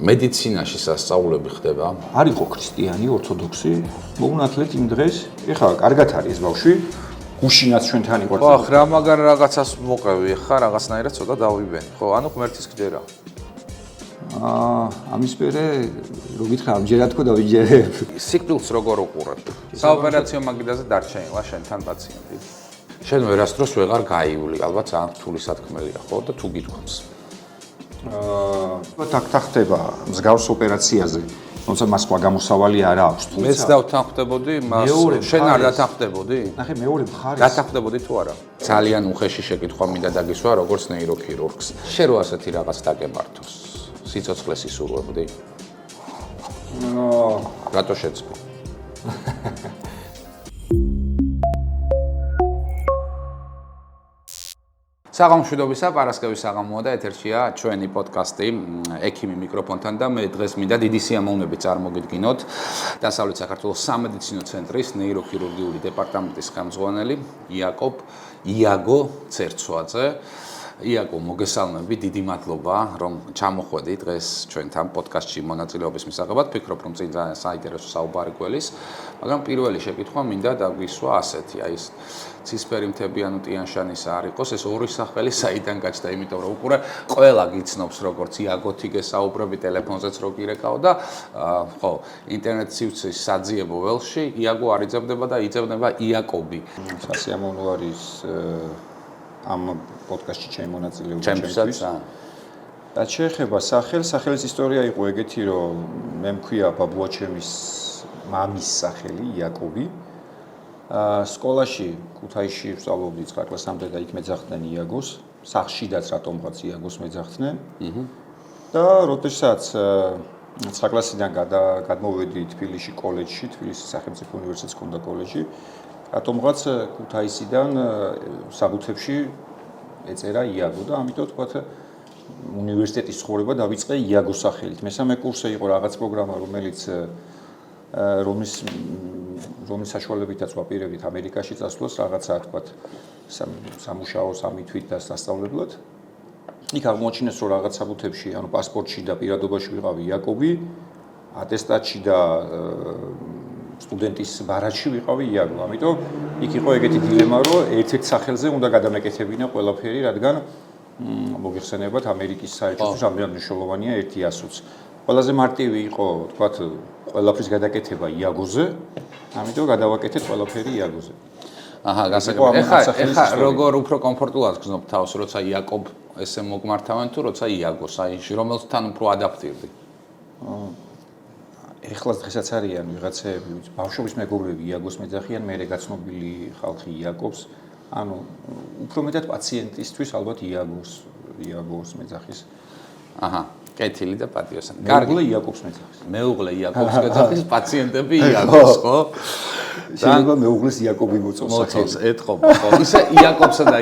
მედიცინაში სასწაულები ხდება? არ იყო ქრისტიანი, ორთოდოქსი, მოუნათლეთ იმ დღეს. ეხლა კარგად არის ეს ბავშვი. გუშინაც ჩვენთან იყო. ხო, ახლა მაგარ რაღაცას მოყევი, ხა რაღაცნაირად ცოტა დავიბენ. ხო, ანუ ღმერთის გჯერა. ამის მერე რო გითხრა ამჯერად თქო დავიჯერებ. სიკვდილს როგორ უყურებ? საოპერაციო მაგიდაზე დარჩენილა შენთან პაციენტი. შენ ვერასდროს ვეღარ გაივლი, ალბათ ძალიან რთული სათქმელია, ხო და თუ გითხოვს. თქ ხდება მსგავს ოპერაციაზე. თუმცა მას სხვა გამოსავალი არ აქვს. მეც დავთანხმდებოდი, შენ არ დათანხმდებოდი? ნახე მეორე მხარეს. დათანხმდებოდი თუ არა? ძალიან უხეში შეკითხვა მინდა დაგისვა როგორც ნეიროქირურგს. შენ რო ასეთი რაღაც დაგემართოს. სიცოცხლეს ისურვებდი? რატო შეცდო? საღამოშვიდობისა, პარასკევის საღამოა და ეთერშია ჩვენი პოდკასტი ექიმი მიკროფონთან და მე დღეს მინდა დიდი სიამოვნებით წარმოგიდგინოთ დასავლეთ საქართველოს სამედიცინო ცენტრის ნეიროქირურგიული დეპარტამენტის ხელმძღვანელი იაგო ცერცვაძე. იაგო, მოგესალმები, დიდი მადლობა, რომ ჩამოხვედი დღეს ჩვენთან პოდკასტში მონაწილეობის მისაღებად. ვფიქრობ, რომ წინ ძალიან საინტერესო საუბარი გველის, მაგრამ პირველი შეკითხვა მინდა დაგვისვა ასეთი, აი ეს ცისფერი მთებიანი ტიან-შანის არ იყოს, ეს ორი სახელი საიდან გაჩნდა, იმიტომ რომ უკვე ყველა გიცნობს როგორც იაგოთი გესაუბრები ტელეფონზეც რო გირეკავ და ხო, ინტერნეტ სივრცის საძიებო ველში იაგო არ იძებნება და იძებნება იაკობი. სასიამოვნო არის ამ პოდკასტში ჩემი მონაწილეობა ჩემთვის. რაც შეეხება სახელის ისტორია იყო ეგეთი, რომ მე მქვია ბაბუაჩემის მამის სახელი იაკობი. სკოლაში ქუთაისში ვსწავლობდი 9 კლასამდე და იქ მეძახდნენ იაგოს, სახლშიდაც რატომღაც იაგოს მეძახდნენ. და როდესაც 9 კლასიდან გადმოვედი თბილისში კოლეჯში, თბილისის სახელმწიფო უნივერსიტეტის ჰქონდა კოლეჯი. რატომღაც ქუთაისიდან საბუთებში ეწერა იაგო და ამიტომ თქვათ უნივერსიტეტის ცხოვრება დავიწყე იაგოს სახელით. მესამე კურსზე იყო რაღაც პროგრამა, რომლის საშუალებითაც ვაპირებდით ამერიკაში წასვლას, რაღაცა თქვათ სამუშაო სამი თვით და სასწავლებლად. იქ აღმოაჩინეს, რომ რაღაც საბუთებში, ანუ პასპორტში და პირადობაში ვიყავი იაკობი, ატესტატში და სტუდენტის ბარათში ვიყავი იაგო. ამიტომ იქ იყო ეგეთი დილემა, რომ ერთ-ერთ სახელზე უნდა გადამეკეთებინა ყველაფერი, რადგან მოგეხსენებათ ამერიკის საერთაშორისო რამდენად მნიშვნელოვანია ერთი ასოც. ყველაზე მარტივი იყო, თქვათ, ყველაფრის გადაკეთება იაგოზე, ამიტომ გადავაკეთეთ ყველაფერი იაგოზე. აჰა, გასაგებია. ეხა როგორ უფრო კომფორტულად გრძნობ თავს, როცა იაკობ ესე მოგმართავენ თუ როცა იაგოს, აი რომელთან უფრო ადაპტირდი? ეხლა დღესაც არიან ვიღაცები, ბავშვობის მეგობრები იაგოს მეძახიან, მერე გაცნობილი ხალხი იაკობს. ანუ უფრო მეტად პაციენტისთვის ალბათ იაგოს მეძახის. აჰა, კეთილი და პატიოსანი. მეუღლე იაკობს მეძახის. მეუღლე იაკობს მეძახის, პაციენტები იაგოს, ხო? შეიძლება მეუღლეს იაკობი მოწოს სახელი. ეთყობა, ხო. ისე იაკობსა და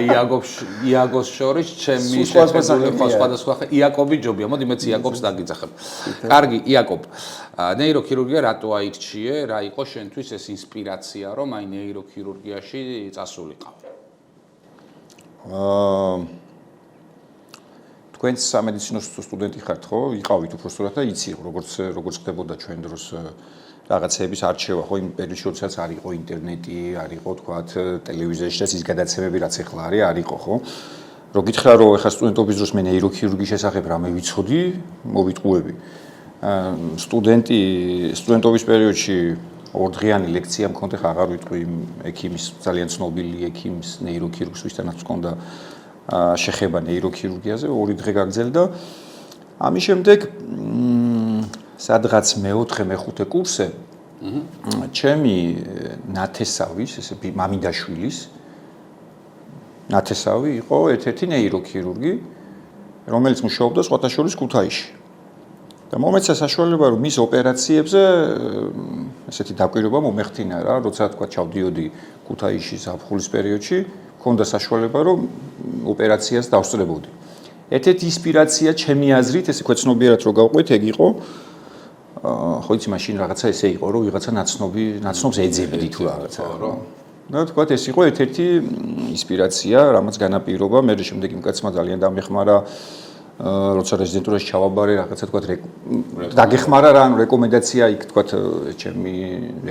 იაგოს შორის ჩემი სხვადასხვა იაკობი ჯობია. მოდი მეც იაკობს დაგიძახებ. კარგი, იაკობ. ნეიროქირურგია რატო აირჩიე? რა იყო შენთვის ეს ინსპირაცია, რომ აი ნეიროქირურგიაში წასულიყავ? თქვენ სამედიცინო სტუდენტი ხართ, ხო? იყავით უბრალოდ და იცი როგორც ხდებოდა ჩვენ დროს რაღაცების არჩევა, ხო, იმ პერიოდში როდესაც არ იყო ინტერნეტი, არ იყო თქვათ ტელევიზიაშიც ის გადაცემები რაც ახლა არ იყო, ხო? რო გითხრა რომ ახლა სტუდენტობის დროს მე ნეიროქირურგიის შესახებ რამე ვიცოდი, მოვიტყუები. სტუდენტობის პერიოდში ორდღიანი ლექცია მქონდა, ხა აღარ ვიტყვი ექიმის, ძალიან ცნობილი ექიმის ნეიროქირურგს, ვისთანაც მქონდა შეხება ნეიროქირურგიაზე, 2 დღე გაგრძელდა. ამის შემდეგ სადღაც მე-4-მე-5 კურსზე ჩემი ნათესავის, ესე მამინდაშვილის ნათესავი იყო ერთ-ერთი ნეიროქირურგი, რომელიც მუშაობდა სხვათა შორის ქუთაისში. და მომეცა საშუალება, რომ მის ოპერაციებზე ესეთი დაკვირვება მომეხთინა რა, როცა თქვა ჩავდიოდი ქუთაისში ზაფხულის პერიოდში, მქონდა საშუალება, რომ ოპერაციას დავსწრებოდი. ერთ-ერთი ინსპირაცია ჩემი აზრით, ესე ქვეცნობიერად რო გავყვეთ, ეგ იყო ხო იცი მაშინ რაღაცა ესე იყო, რომ ვიღაცა ნაცნობს ეძებდი თუ რაღაცა, რა. და თქვა ეს იყო ერთ-ერთი ინსპირაცია, რამაც განაპირობა, მე შემდეგ იმ კაცმა ძალიან დამეხმარა როცა რეზიდენტურაში ჩავაბარე რაღაცა თქვა დაგეხმარა რა რეკომენდაცია იქ თქვა ჩემი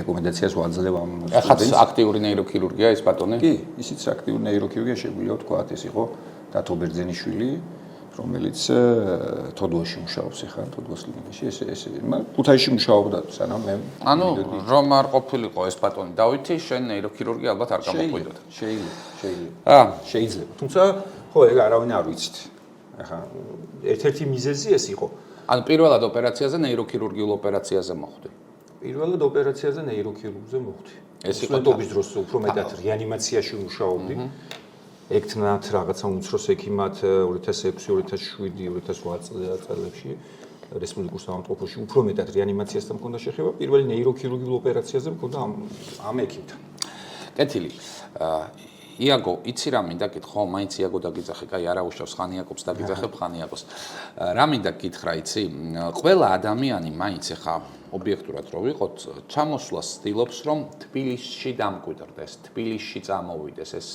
რეკომენდაციას ვაძლევ ამ ახაც აქტიური ნეიროქირურგია ეს ბატონი? კი, ისიც აქტიური ნეიროქირურგია შეგვიძლია თქვა ეს იყო დათო ბერძენიშვილი რომელიც თოდუაში მუშაობს ახლა თოდუას კლინიკაში ეს ქუთაისში მუშაობდა სანამ მე ანუ რომ არ ყოფილიყო ეს ბატონი დავითი შენ ნეიროქირურგი ალბათ არ გამოყვიდოთ შეიძლება თუმცა ხო ეგ არავინ არ ვიცით ახლა ერთ-ერთი მიზეზი ეს იყო ანუ პირველად ოპერაციაზე ნეიროქირურგიულ ოპერაციაზე მოხვდი პირველად ოპერაციაზე ნეიროქირურგზე მოხვდი ეს იყო სტუდენტობის დროს უფრო მეტად რეანიმაციაში მუშაობდი ეკთნათ რაღაცა უმცროს ექიმად 2006, 2007, 2008 წლებში რესპუბლიკურ სამავთყოფოში უფრო მეტად რეანიმაციასთან მქონდა შეხება. პირველი ნეიროქირურგიულ ოპერაციაზე მქონდა ამ ექიმთან. კეთილი. იაგო, იცი რა მინდა გითხო? მაინც იაგო დაგიძახე, კაი არა უშავს ხან იაკობს დაგიძახებ ხან იაკოს. რა მინდა გითხრა, იცი? ყველა ადამიანი მაინც ახლა ობიექტურად რო ვიყოთ, ჩამოსვლას ცდილობს რომ თბილისში დამკვიდრდეს, თბილისში წამოვიდეს ეს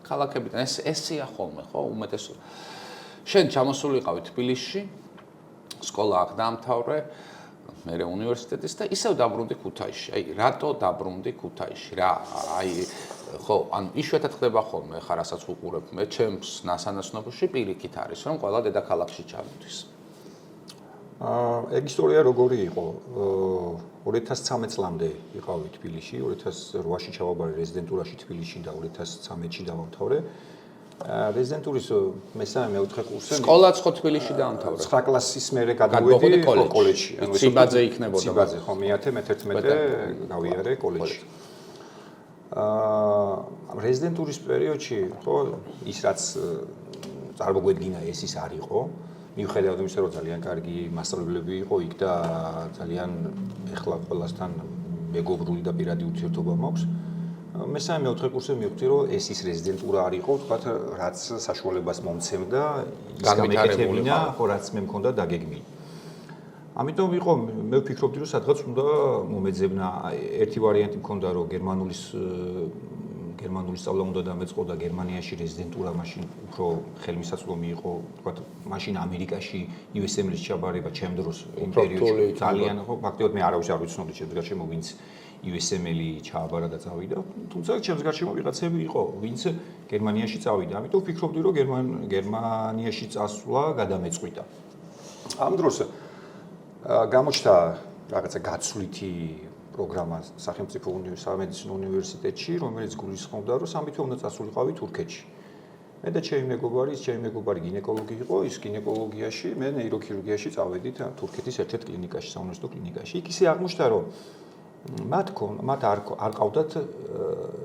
ქალაქებიდან ესია ხოლმე ხო უმეტესობა. შენ ჩამოსულიყავი თბილისში, სკოლა აქ დაამთავრე, მერე უნივერსიტეტის და ისევ დაბრუნდი ქუთაისში. აი, რატო დაბრუნდი ქუთაისში? რა, აი, ხო, ანუ იშვიათად ხდება ხოლმე, ხა რასაც ვუყურებ მე ჩემს ნასანაცნობოში პირიქით არის, რომ ყველა დედაქალაქში ჩავიდეს. ეგ ისტორია როგორი იყო? 2013 წლამდე ვიყავი თბილისში, 2008-ში ჩავაბარე რეზიდენტურაში თბილისში და 2013-ში დავამთავრე. რეზიდენტურის მესამე-მეოთხე კურსზე სკოლაც ხო თბილისში დაამთავრე. 9 კლასის მერე გადავედი კოლეჯში. ციბაძე იქნებოდა. ციბაძე ხო მე-10, მე-11 გავიარე კოლეჯში. რეზიდენტურის პერიოდში ხო ის რაც წარმოგვედგინა ეს ის არ იყო. მიუხედავად იმისა, რომ ძალიან კარგი მასწავლებლები იყო იქ და ძალიან ეხლა ყველასთან მეგობრული და პირადი ურთიერთობა მაქვს. მესამე-მეოთხე კურსზე მივხვდი, რომ ეს ის რეზიდენტურა არ იყო, თქვათ, რაც საშუალებას მომცემდა, ის გამეკეთებინა, ხო, რაც მე მქონდა დაგეგმილი. ამიტომ ვიყო, მე ვფიქრობდი, რომ სადღაც უნდა მომეძებნა, ერთი ვარიანტი მქონდა, რომ გერმანული სწავლა უნდა დამეწყო და გერმანიაში რეზიდენტურა მაშინ უფრო ხელმისაწვდომი იყო, თქვათ, მაშინ ამერიკაში USML-ის ჩაბარება ჩემ დროს იმ პერიოდში ძალიან ხო, ფაქტობრივად მე არავის არ ვიცნობდი ჩემს გარშემო ვინც USML-ი ჩააბარა და წავიდა, თუმცა ჩემს გარშემო ვიღაცები იყო, ვინც გერმანიაში წავიდა. ამიტომ ვფიქრობდი, რომ გერმანიაში წასვლა გადამეწყვიტა. ამ დროს გამოჩნდა რაღაცა გაცვლითი პროგრამა სახელმწიფო სამედიცინო უნივერსიტეტში, რომელიც გულისხმობდა, რომ სამი თვე უნდა წასულიყავი თურქეთში. მე და ჩემი მეგობარი გინეკოლოგი იყო, ის გინეკოლოგიაში, მე ნეიროქირურგიაში წავედით თურქეთის ერთ-ერთ კლინიკაში, საუნივერსიტეტო კლინიკაში. იქ ისე აღმოჩნდა, რომ მათ არ ყავდათ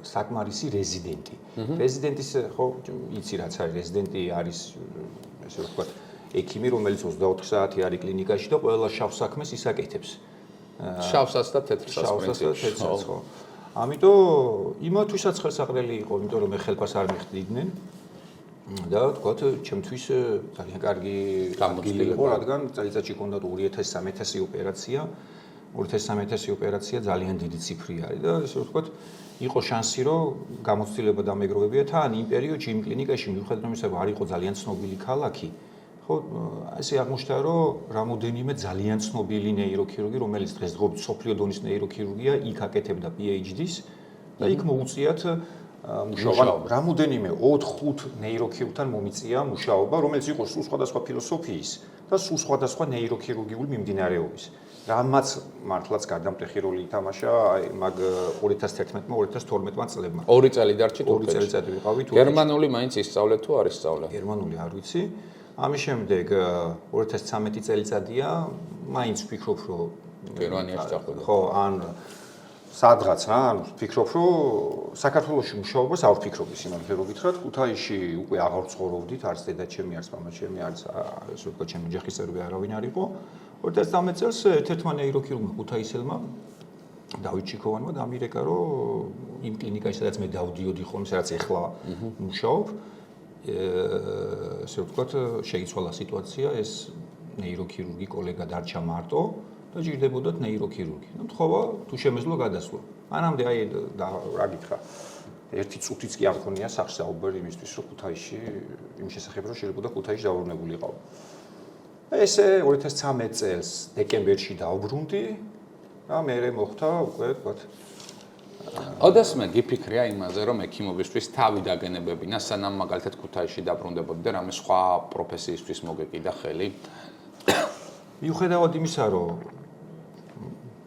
საკმარისი რეზიდენტი. რეზიდენტის ხო იცი რაც არის რეზიდენტი არის ესე ვთქვათ ექიმი, რომელიც 24 საათი არის კლინიკაში და ყველა შავ საქმეს ისაკეთებს. შავსაც და თეთრსაც პრინციპში. ხო. ამიტომ იმათვისაც ხელსაყრელი იყო, იმიტომ რომ მე ხელფას არ მიხდიდნენ და თქვათ, ჩემთვის ძალიან კარგი ადგილი იყო, რადგან წელიწადში ჰქონდა 2000-3000 ოპერაცია. 2000-3000 ოპერაცია ძალიან დიდი ციფრი არის და ესე ვთქვათ, იყო შანსი, რომ გამოცდილება დამეგროვებია თან იმ პერიოდში იმ კლინიკაში მიუხედავად იმისა, რომ არ იყო ძალიან ცნობილი ქალაქი, ხო, ესე აღმოჩნდა, რომ რამოდენიმე ძალიან ცნობილი ნეიროქირურგი, რომელიც დღესდღეობით სოფლიო დონის ნეიროქირურგია, იქ აკეთებდა PhD-ს და იქ მოუწიათ მუშაობა. რამოდენიმე 4-5 ნეიროქირურგთან მომიწია მუშაობა, რომელიც იყო სულ სხვადასხვა ფილოსოფიის და სულ სხვადასხვა ნეიროქირურგიული მიმდინარეობის. რამაც მართლაც გარდამტეხი როლი ითამაშა მაგ 2011-2012 წლებმა. 2 წელი დარჩი თურქეთში. 2 წელიწადი ვიყავი თურქეთში. გერმანული მაინც ისწავლე თუ არ ისწავლე? გერმანული არ ვიცი. ამის შემდეგ 2013 წელიწადია, მაინც ვფიქრობ, რომ გერმანიაში წახვედა. ხო, ან სადღაც რა, ანუ ვფიქრობ, რომ საქართველოში მუშაობას არ ვფიქრობ სიმართლე რო გითხრათ, ქუთაისში უკვე აღარ ცხოვრობდით, არც დედა ჩემი, არც მამა ჩემი, არც ესე ვთქვათ, ჩემი ოჯახის წევრები არავინ არ იყო. 2013 წელს ერთ-ერთმა ნეიროქირურგმა ქუთაისელმა დავით ჩიქოვანმა დამირეკა, რომ იმ კლინიკაში, სადაც მე დავდიოდი ხოლმე, სადაც ეხლა მუშაობ, ესე ვთქვათ, შეიცვალა სიტუაცია, ეს ნეიროქირურგი კოლეგა დარჩა მარტო და ჯირდებოდათ ნეიროქირურგი. ნუ თხოვა, თუ შემეძლო გადასვლა. მანამდე აი რა გითხრა, ერთი წუთიც კი არ მქონია სახსაუბერი იმისთვის, რომ ქუთაისში იმ შესახებ რომ შეიძლება ქუთაისში დაბრუნებულიყავ. ესე 2013 წელს დეკემბერში დავბრუნდი და მე მოხდა უკვე თქვათ ოდესმე გიფიქრია იმაზე, რომ ექიმობისთვის თავი დაგენებებინა, სანამ მაგალითად ქუთაისში დაბრუნდებოდი და რამე სხვა პროფესიისთვის მოგეკიდა ხელი. მიუხედავად იმისა, რომ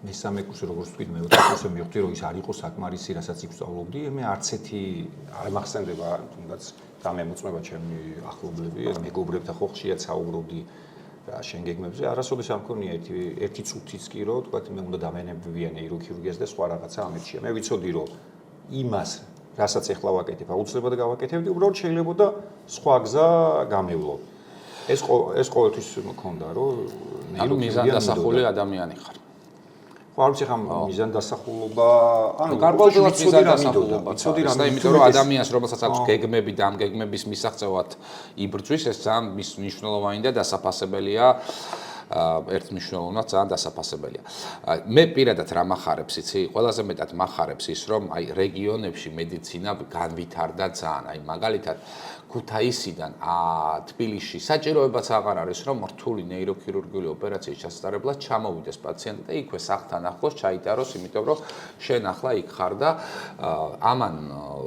მესამე კურსი როგორც თქვი, მეოთხე კურსი მივხვდი, რომ ის არ იყო საკმარისი, რასაც იქ ვსწავლობდი, მე არც ერთი არ მახსენდება, თუნდაც დამემოწმება ჩემი ახლობლები, მეგობრებთან ხო ხშირად საუბრობდი რა შენ გეგმებზე, არასოდეს არ მქონია ერთი წუთიც კი, რომ თქვა მე უნდა დამენებებიან ნეიროქირურგიას და სხვა რაღაცა ამერჩია. მე ვიცოდი, რომ იმას, რასაც ეხლა ვაკეთებ, აუცილებლად გავაკეთებდი, უბრალოდ შეიძლება და სხვა გზა გამევლო. ეს ყოველთვის მქონდა, რომ ანუ მიზანდასახული ადამიანი ხარ. ხო, არ ვიცი ხომ მიზანდასახულობა, ანუ გარკვეულად მიზანდასახულობა. და იმიტომ რომ ადამიანს, რომელსაც აქვს გეგმები და ამ გეგმების მისაღწევად იბრძვის, ეს ძალიან მნიშვნელოვანი და დასაფასებელია. ერთ მნიშვნელოვნად ძალიან დასაფასებელია. მე პირადად რა მახარებს, იცი? ყველაზე მეტად მახარებს ის, რომ აი რეგიონებში მედიცინა განვითარდა ძალიან. აი მაგალითად ქუთაისიდან თბილისში საჭიროებაც აღარ არის, რომ რთული ნეიროქირურგიული ოპერაციის ჩასატარებლად ჩამოვიდეს პაციენტი და იქვე სახლთან ახლოს ჩაიტაროს, იმიტომ რომ შენ ახლა იქ ხარ და ამან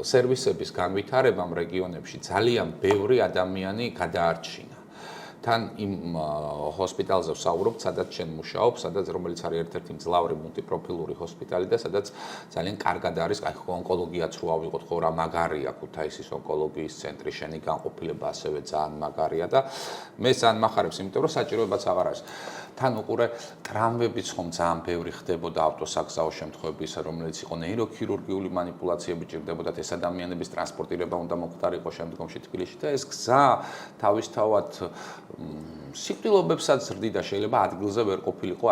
სერვისების განვითარებამ რეგიონებში ძალიან ბევრი ადამიანი გადაარჩინა. თან იმ ჰოსპიტალზე ვსაუბრობ, სადაც შენ მუშაობ, სადაც რომელიც არის ერთ-ერთი მძლავრი მულტიპროფილური ჰოსპიტალი და სადაც ძალიან კარგად არის, აი ონკოლოგიაც რო ავიღოთ, ხო რა მაგარია ქუთაისის ონკოლოგიის ცენტრი, შენი განყოფილება ასევე ძალიან მაგარია და მე ძალიან მახარებს, იმიტომ რომ საჭიროებაც აღარ არის. თან უყურე ტრამვებიც ხომ ძალიან ბევრი ხდებოდა ავტოსაგზაო შემთხვევებისა, რომელიც იყო ნეიროქირურგიული манипуляციები ჭირდებოდათ, ეს ადამიანების ტრანსპორტირება უნდა მოხდარიყო შემდგომში თბილისში და ეს გზა თავისთავად სიკვდილობებსაც ზრდიდა, შეიძლება ადგილზე ვერ ყოფილიყო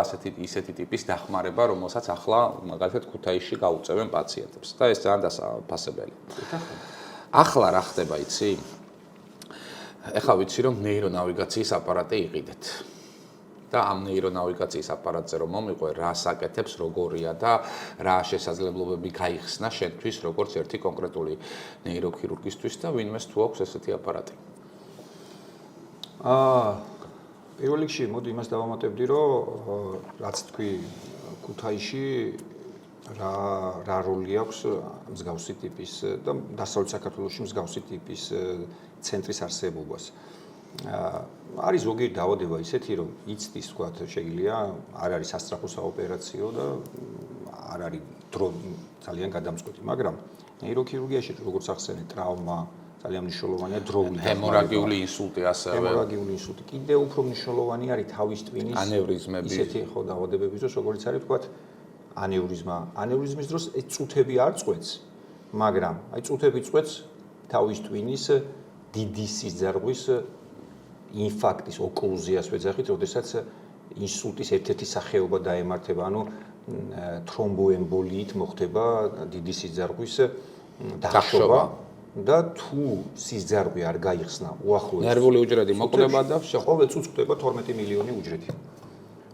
ისეთი ტიპის დახმარება, რომელსაც ახლა მაგალითად ქუთაისში გაუწევენ პაციენტებს და ეს ძალიან დასაფასებელია. ახლა რა ხდება, იცი? ეხლა ვიცი, რომ ნეირონავიგაციის აპარატი იყიდეთ. და ამ ნეირონავიგაციის აპარატზე რომ მომიყვე, რა საკეთებს, როგორია და რა შესაძლებლობები გაიხსნა შენთვის, როგორც ერთი კონკრეტული ნეიროქირურგისთვის და ვინმეს თუ აქვს ესეთი აპარატი. პირველ რიგში მოდი იმას დავამატებდი, რომ რაც თქვი ქუთაისში რა როლი აქვს მსგავსი ტიპის და დასავლეთ საქართველოში მსგავსი ტიპის ცენტრის არსებობას. არის ზოგიერთი დაავადება ისეთი, რომ იცდის, თქვათ, შეიძლება არ არის სასწრაფო საოპერაციო და არ არის დრო ძალიან გადამწყვეტი, მაგრამ ნეიროქირურგიაში როგორც ახსენე, ტრავმა ძალიან მნიშვნელოვანია დროული ჰემორაგიული ინსულტი ასევე. ჰემორაგიული ინსულტი. კიდევ უფრო მნიშვნელოვანი არის თავის ტვინის ანევრიზმები. ისეთი ხო დაავადებების დროს, როგორც არის თქვათ ანევრიზმა. ანევრიზმის დროს ეს წუთები არ წყვეტს, მაგრამ აი წუთები წყვეტს თავის ტვინის დიდი სიზარღვის ინფარქტის ოკლუზიას ვეძახით, როდესაც ინსულტის ერთ-ერთი სახეობა დაემართება, ანუ თრომბოემბოლიით მოხდება დიდი სიზარღვის დახშობა. და თუ სიზარღვე არ გაიხსნა უახლოეს ნერვული უჯრედი მოკვდება და ყოველ წუთს ხდება 12 მილიონი უჯრედი.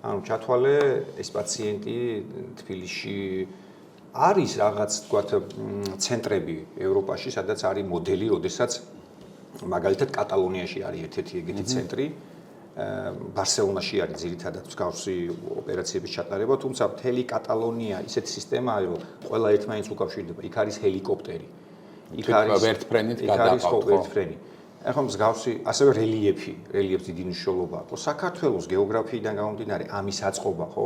ანუ ჩათვალე ეს პაციენტი თბილისში არის რაღაც თქვათ ცენტრები ევროპაში, სადაც არის მოდელი, როდესაც მაგალითად კატალონიაში არის ერთ-ერთი ეგეთი ცენტრი, ბარსელონაში არის ძირითადად მსგავსი ოპერაციების ჩატარება, თუმცა მთელი კატალონია ისეთი სისტემაა, რომ ყველა ერთმანეთს უკავშირდება. იქ არის ჰელიკოპტერი. იქ არის ვერტფრენით გადაყავთ ვერტფრენი. ახლა მსგავსი ასევე რელიეფს დიდი მნიშვნელობა აქვს. საქართველოს გეოგრაფიიდან გამომდინარე, ამის აწყობა, ხო,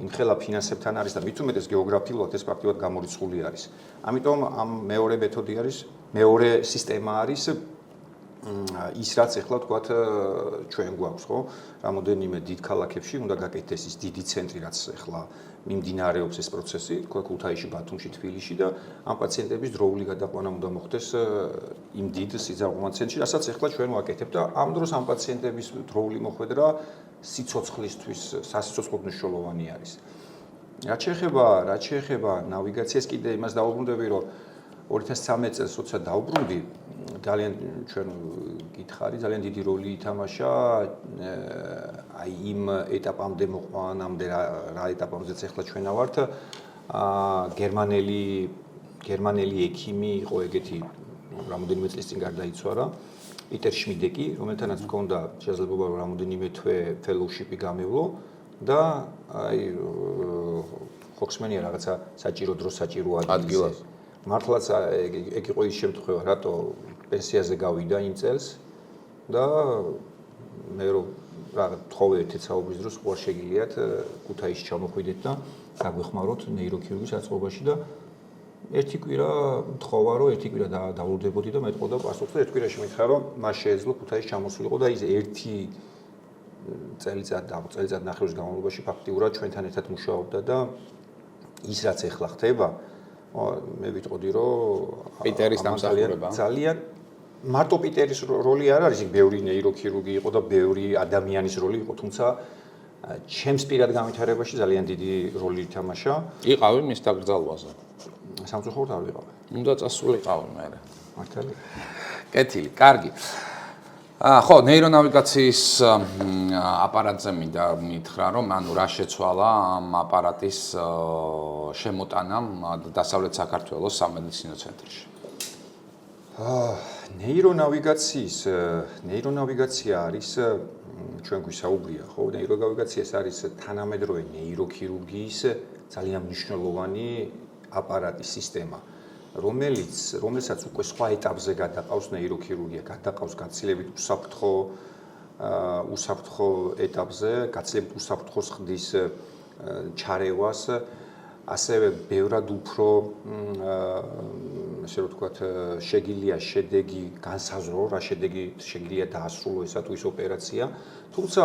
იმხელა ფინანსებთან არის და მით უმეტეს გეოგრაფიულად ეს ფაქტობრივად გამორიცხული არის. ამიტომ ამ მეორე მეთოდი არის, მეორე სისტემა არის ის რაც ეხლა თქვათ ჩვენ გვაქვს, ხო? რამოდენიმე დიდ ქალაქებში უნდა გაკეთდეს ის დიდი ცენტრი, რაც ეხლა მიმდინარეობს ეს პროცესი, თქვა ქუთაისში, ბათუმში, თბილისში და ამ პაციენტების დროული გადაყვანა უნდა მოხდეს იმ დიდ სიზარღვოვან ცენტრში, რასაც ეხლა ჩვენ ვაკეთებთ და ამ დროს ამ პაციენტების დროული მოხვედრა სიცოცხლისთვის სასიცოცხლოდ მნიშვნელოვანი არის. რაც შეეხება ნავიგაციას, კიდე იმას დავუბრუნდები, რომ 2013 წელს როცა დავუბრუნდი, ძალიან ჩვენ გითხარი, ძალიან დიდი როლი ითამაშა აი იმ ეტაპამდე მოყვანამდე რა ეტაპამდეც ახლა ჩვენა ვართ გერმანელი ექიმი იყო ეგეთი რამოდენიმე წლის წინ გარდაიცვალა პიტერ შმიდეკი, რომელთანაც მქონდა შესაძლებლობა რომ რამოდენიმე თვე ფელოუშიპი გამევლო და აი ხოქსმენია რაღაცა საჭირო დროს საჭირო ადგილზე. მართლაც ეგ იყო ის შემთხვევა, რატო პენსიაზე გავიდა იმ წელს და მე რომ რაღაც თხოვე ერთით საუბრის დროს უარ შეგიძლიათ ქუთაისში ჩამოხვიდეთ და გაგვეხმაროთ ნეიროქირურგის აწყობაში და ერთი კვირა თხოვა რომ ერთი კვირა დავრუნდებოდი და მეტყოდა პასუხს და ერთ კვირაში მითხრა რომ მას შეეძლო ქუთაისში ჩამოსულიყო და ის ერთი წელიწად ნახევრის განმავლობაში ფაქტიურად ჩვენთან ერთად მუშაობდა და ის რაც ეხლა ხდება მე ვიტყოდი რომ პიტერის დამსახურება ძალიან მარტო პიტერის როლი არ არის, იქ ბევრი ნეიროქირურგი იყო და ბევრი ადამიანის როლი იყო, თუმცა ჩემს პირად განვითარებაში ძალიან დიდი როლი ითამაშა. იყავი მის დაკრძალვაზე? სამწუხაროდ არ ვიყავი. უნდა წასულიყავი მე. მართალია. კეთილი, კარგი. ხო, ნეირონავიგაციის აპარატზე მინდა მითხრა, რომ ანუ რა შეცვალა ამ აპარატის შემოტანამ დასავლეთ საქართველოს სამედიცინო ცენტრში. ნეირონავიგაცია არის ჩვენ გვისაუბრია, ხო? ნეირონავიგაცია არის თანამედროვე ნეიროქირურგიის ძალიან მნიშვნელოვანი აპარატის სისტემა, რომელსაც უკვე სხვა ეტაპზე გადაყავს ნეიროქირურგია, გადაყავს გაცილებით უსაფრთხო ეტაპზე, გაცილებით უსაფრთხო ხდის ჩარევას, ასევე ბევრად უფრო ასე რომ ვთქვათ, შეგიძლია შედეგი განსაზღვრო, რა შედეგი შეგიძლია დაასრულო ესა თუ ის ოპერაცია, თუმცა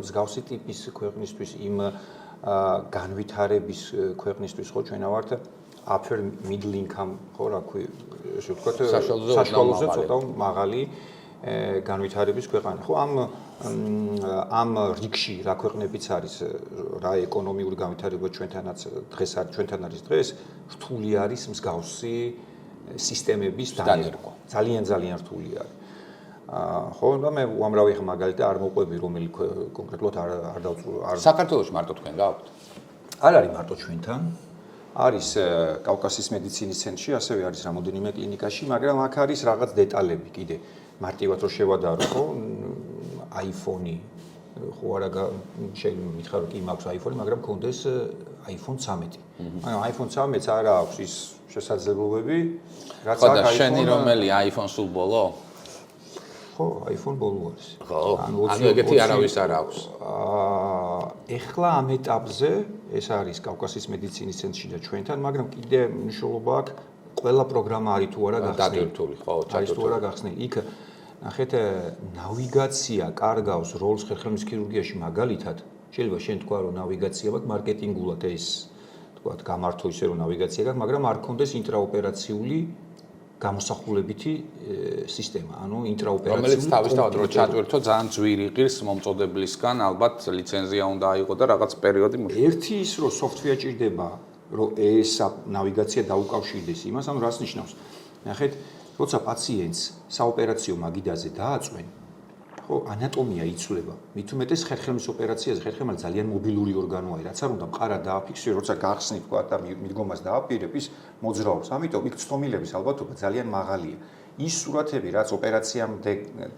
მსგავსი ტიპის ქვეყნისთვის იმ განვითარების ქვეყნისთვის ხო ჩვენ ვართ upper middle income ხო რა ქვია, ასე ვთქვათ, საშუალოზე ცოტა მაღალი განვითარების ქვეყანა. ხო ამ რიგში რა ქვეყნებიც არის, რა ეკონომიური განვითარება ჩვენთან არის დღეს, რთული არის მსგავსი სისტემების დანერგვა. ძალიან რთული არის. ხო და მე უამრავი მაგალითად არ მოყვები რომელი კონკრეტულად არ დავწუხარ. საქართველოში მარტო თქვენ გაქვთ? არ არის მარტო ჩვენთან. არის კავკასიის მედიცინის ცენტრში, ასევე არის რამოდენიმე კლინიკაში, მაგრამ აქ არის რაღაც დეტალები კიდე. მარტივად რო შევადარო, ხო, iPhone-ი, ხო არა მითხრა რომ კი მაქვს iPhone-ი, მაგრამ მქონდეს iPhone 13. ანუ iPhone 13-ს არ აქვს ის შესაძლებლობები, რაც აქვს iPhone. ხო, შენი რომელი iPhone სულ ბოლო? ხო, iPhone ბოლო არის. ხო, ანუ ეგეთი არავის არ აქვს. ეხლა ამ ეტაპზე ეს არის კავკასიის მედიცინის ცენტრში და ჩვენთან, მაგრამ კიდე მნიშვნელობა აქვს ყველა პროგრამა არის თუ არა გახსნილი. დატვირთული, ხო, არის თუ არა გახსნილი. იქ ნახეთ, ნავიგაცია კარგავს როლს ხერხემლის ქირურგიაში მაგალითად. შეიძლება შენ თქვა რომ ნავიგაცია მაქვს მარკეტინგულად ეს თქვა გამართო ისე რომ ნავიგაცია გაქვს, მაგრამ არ ქონდეს ინტრაოპერაციული გამოსახულებითი სისტემა, ანუ ინტრაოპერაციული რომელიც თავისთავად რო ჩატვირთო ძალიან ძვირი ღირს მომწოდებლისგან, ალბათ ლიცენზია უნდა აიღო და რაღაც პერიოდი მუშაობა. ერთი ის რომ სოფტვეა ჭირდება, რომ ეს ნავიგაცია დაუკავშირდეს იმას, ანუ რას ნიშნავს? ნახეთ, როცა პაციენტს საოპერაციო მაგიდაზე დააწვენ, ხო, ანატომია იცვლება. მით უმეტეს ხერხემლის ოპერაციაზე, ხერხემალი ძალიან მობილური ორგანოა, რაც არ უნდა მყარად დააფიქსიროს, როცა გახსნი თქვა და მიდგომას დააპირებ, ის მოძრაობს. ამიტომ იქ ცდომილების ალბათობა ძალიან მაღალია. ის სურათები, რაც ოპერაციამდე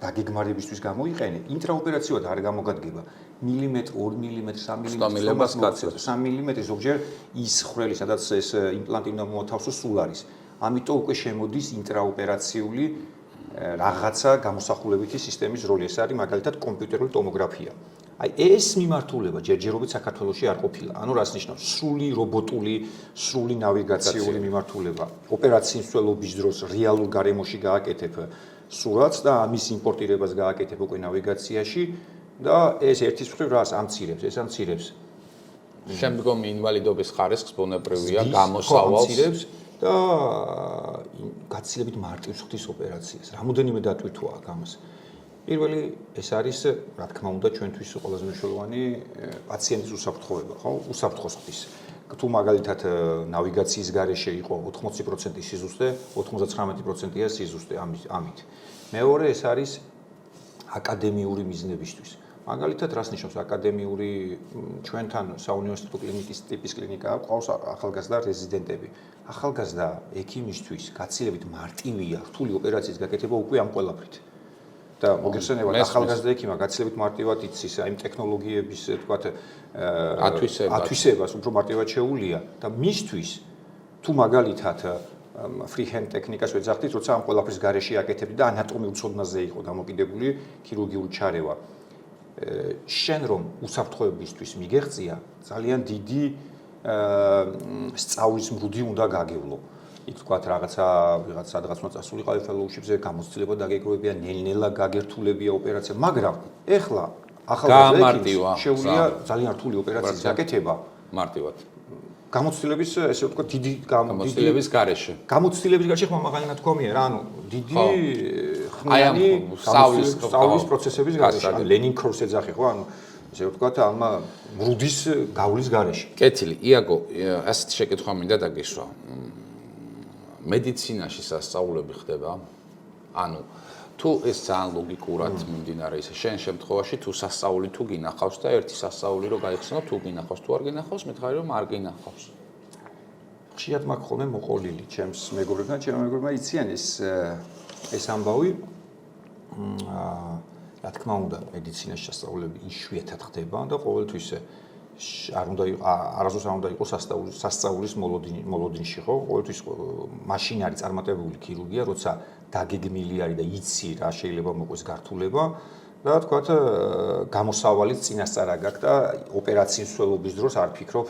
დაგეგმარებისთვის გამოიყენე, ინტრაოპერაციულად არ გამოგადგება. მილიმეტრი, 2 მილიმეტრი, 3 მილიმეტრი, 3 მილიმეტრი ზოგჯერ ის ხვრელი, სადაც ეს იმპლანტი უნდა მოათავსოს, სულ არის. ამიტომ უკვე შემოდის ინტრაოპერაციული რაღაცა გამოსახულებითი სისტემის როლი. ეს არის მაგალითად კომპიუტერული ტომოგრაფია. აი ეს მიმართულება ჯერჯერობით საქართველოში არ ყოფილა. ანუ რას ნიშნავს? სრული რობოტული, სრული ნავიგაციული მიმართულება. ოპერაციის მსვლელობის დროს რეალურ გარემოში გააკეთებ სურათს და ამის იმპორტირებას გააკეთებ უკვე ნავიგაციაში და ეს ერთის მხრივ რას ამცირებს? ეს ამცირებს შემდგომი ინვალიდობის ხარისხს ბუნებრივია გამოსავალს და გაცილებით მარტივ ხდის ოპერაციას. რამოდენიმე დატვირთვა აქვს ამას. პირველი ეს არის, რა თქმა უნდა, ჩვენთვის ყველაზე მნიშვნელოვანი პაციენტის უსაფრთხოება, ხო? უსაფრთხო ხდის. თუ მაგალითად ნავიგაციის გარეშე იყო 80% სიზუსტე, 99%-ია სიზუსტე ამით. მეორე ეს არის აკადემიური მიზნებისთვის. მაგალითად, რას ნიშნავს აკადემიური? ჩვენთან საუნივერსიტეტო კლინიკის ტიპის კლინიკა აქვს, ახალგაზრდა რეზიდენტები. ახალგაზრდა ექიმისთვის გაცილებით მარტივია რთული ოპერაციის გაკეთება უკვე ამ ყველაფრით. და მოგეხსენებათ ახალგაზრდა ექიმმა გაცილებით მარტივად იცის აი იმ ტექნოლოგიების თქვათ ათვისებას უფრო მარტივად შეუულია და მისთვის თუ მაგალითად freehand ტექნიკას ვეძახდით, როცა ამ ყველაფრის გარეშე აკეთებდი და ანატომიურ ცოდნაზე იყო დამოკიდებული ქირურგიული ჩარევა. შენ რომ უსაფრთხოებისთვის მიგეღწია, ძალიან დიდი სწავლის მრუდი უნდა გაგევლო. იქ თქვათ რაღაცა ვიღაც სადღაც უნდა წასულიყავი ფელოუშიპზე, გამოცდილება დაგეგმებია, ნელ-ნელა გაგერთულებია ოპერაცია, მაგრამ ეხლა ახალგაზრდა შეუძლია ძალიან რთული ოპერაციის გაკეთება მარტივად. გამოცდილების ესე ვთქვათ დიდი გამოცდილების გარეშე. გამოცდილების გარეშე ხომ მაგალითად ნათქვამია რა, ანუ დიდი ხმიანი სწავლის პროცესების გარეშე. ლენინ ქროს ეძახი ხო, ანუ ესე ვთქვათ ამ მრუდის გავლის გარეშე. კეთილი, იაგო, ასეთ შეკითხვა მინდა დაგისვა. მედიცინაში სასწაულები ხდება? ანუ თუ ეს ძალიან ლოგიკურად მიმდინარე ისე შენ შემთხვევაში თუ სასწაული თუ გინახავს და ერთი სასწაული რო გაიხსენო თუ გინახავს თუ არ გინახავს მითხარი რომ არ გინახავს. ხშირად მაქვს ხოლმე მოყოლილი ჩემს მეგობრებთან, ჩემო მეგობრებმა იციან ეს ამბავი. რა თქმა უნდა, მედიცინაში სასწაულები იშვიათად ხდება და ყოველთვის არასდროს არ უნდა იყოს სასწაულის მოლოდინში, ხო? ყოველთვის მაშინ არის წარმატებული ქირურგია, როცა დაგეგმილი არის და იცი რა შეიძლება მოყვეს გართულება და თქვათ გამოსავალიც წინასწარ გაქვს და ოპერაციის მსვლელობის დროს არ ფიქრობ,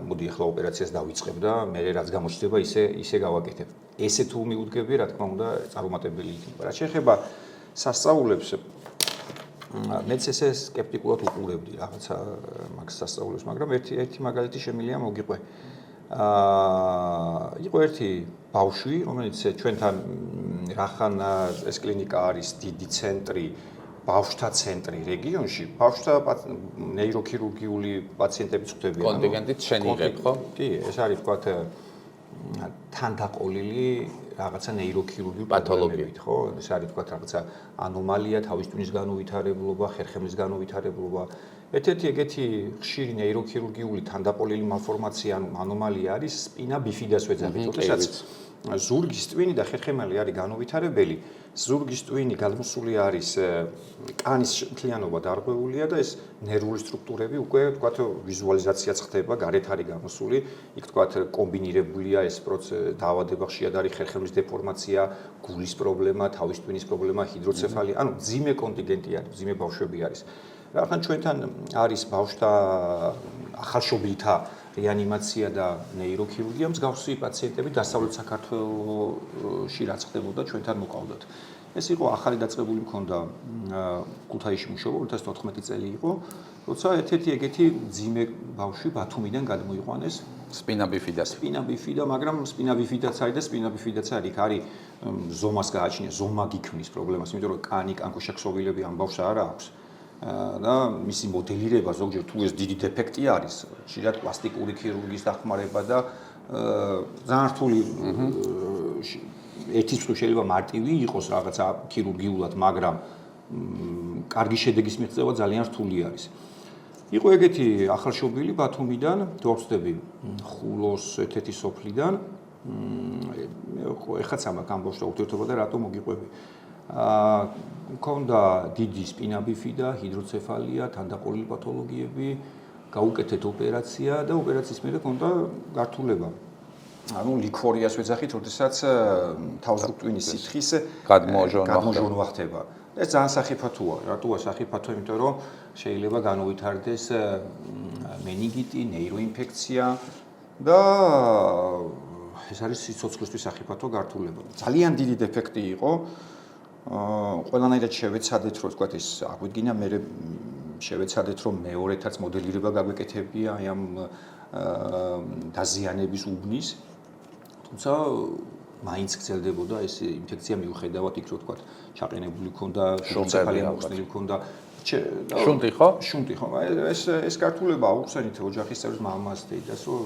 მოდი ახლა ოპერაციას დავიწყებ და მე რაც გამოჩნდება ისე გავაკეთებ. ესე თუ მიუდგები, რა თქმა უნდა, წარუმატებელი იქნება. რაც შეეხება სასწაულებს მეც ესე სკეპტიკულად უყურებდი რაღაცა მაგ სასწაულებს, მაგრამ ერთი მაგალითი შემიძლია მოგიყვე. იყო ერთი ბავშვი, რომელიც ჩვენთან რახან ეს კლინიკა არის დიდი ცენტრი, ბავშვთა ცენტრი რეგიონში, ბავშვთა ნეიროქირურგიული პაციენტები ხვდებიან. კონტინგენტით შენიღებ, ხო? კი, ეს არის თქვათ თანდაყოლილი რაღაცა ნეიროქირურგიული პათოლოგიებით, ხო? ეს არის თქვათ რაღაცა ანომალია, თავის ტვინის განუვითარებლობა, ხერხემლის განუვითარებლობა. ერთ-ერთი ეგეთი ხშირი ნეიროქირურგიული თანდაყოლილი მალფორმაცია, ანუ ანომალია არის სპინა ბიფიდას ვეძახით, როდესაც ზურგის ტვინი და ხერხემალი არის განუვითარებელი, ზურგის ტვინი გადმოსული არის კანის მთლიანობა დარღვეულია და ეს ნერვული სტრუქტურები უკვე თქვათ ვიზუალიზაციაც ხდება, გარეთ არის გამოსული, იქ თქვათ კომბინირებულია ეს დაავადება, ხშირად არის ხერხემლის დეფორმაცია, გულის პრობლემა, თავის ტვინის პრობლემა, ჰიდროცეფალია, ანუ მძიმე კონტინგენტი არის, მძიმე ბავშვები არის. რახან ჩვენთან არის ბავშვთა ახალშობილთა რეანიმაცია და ნეიროქირურგია, მსგავსი პაციენტები დასავლეთ საქართველოში რაც ხდებოდა ჩვენთან მოყავდათ. ეს იყო ახალი დაწყებული მქონდა ქუთაისში მუშაობა 2014 წელი იყო, როცა ერთ-ერთი ეგეთი მძიმე ბავშვი ბათუმიდან გადმოიყვანეს სპინა ბიფიდა, მაგრამ სპინა ბიფიდაც არის და სპინა ბიფიდაც არის, იქ არის ზომას გააჩნია, ზომა გიქმნის პრობლემას, იმიტომ რომ კანკოშა ქსოვილები ამ ბავშვს არ აქვს. და მისი მოდელირება ზოგჯერ თუ ეს დიდი დეფექტი არის, ხშირად პლასტიკური ქირურგიის დახმარება და ძალიან რთული ერთის თუ შეიძლება მარტივი იყოს რაღაცა ქირურგიულად, მაგრამ კარგი შედეგის მიღწევა ძალიან რთული არის. იყო ეგეთი ახალშობილი ბათუმიდან, თუ არ ვცდები, ხულოს ერთ-ერთი სოფლიდან. ეხაც ამაკ ამბობს და ურთიერთობა და რატომ მოგიყვები. მქონდა დიდი სპინა ბიფიდა, ჰიდროცეფალია, თანდაყოლილი პათოლოგიები, გაუკეთეთ ოპერაცია და ოპერაციის მერე მქონდა გართულება. ანუ ლიქორიას ვეძახით, როდესაც თავზრუგტვინის სითხის გადმოჟონვა ხდება. ეს ძალიან სახიფათოა. რატოა სახიფათო? იმიტომ რომ შეიძლება განუვითარდეს მენინგიტი, ნეიროინფექცია და ეს არის სიცოცხლისთვის სახიფათო გართულება. ძალიან დიდი დეფექტი იყო. ყველანაირად შევეცადეთ, რომ თქვათ ეს აგვიდგინა, მე შევეცადეთ, რომ მეორეთაც მოდელირება გაგვეკეთებია აი ამ დაზიანების უბნის. თუმცა მაინც გრძელდებოდა ეს ინფექცია მიუხედავად იქ რომ თქვათ ჩაყენებული ქონდა, შონცეფალია მოხსნილი ქონდა. შუნტი ხო? შუნტი ხო. ეს გართულება აუხსენით ოჯახის წევრს, მამას, დედას, რომ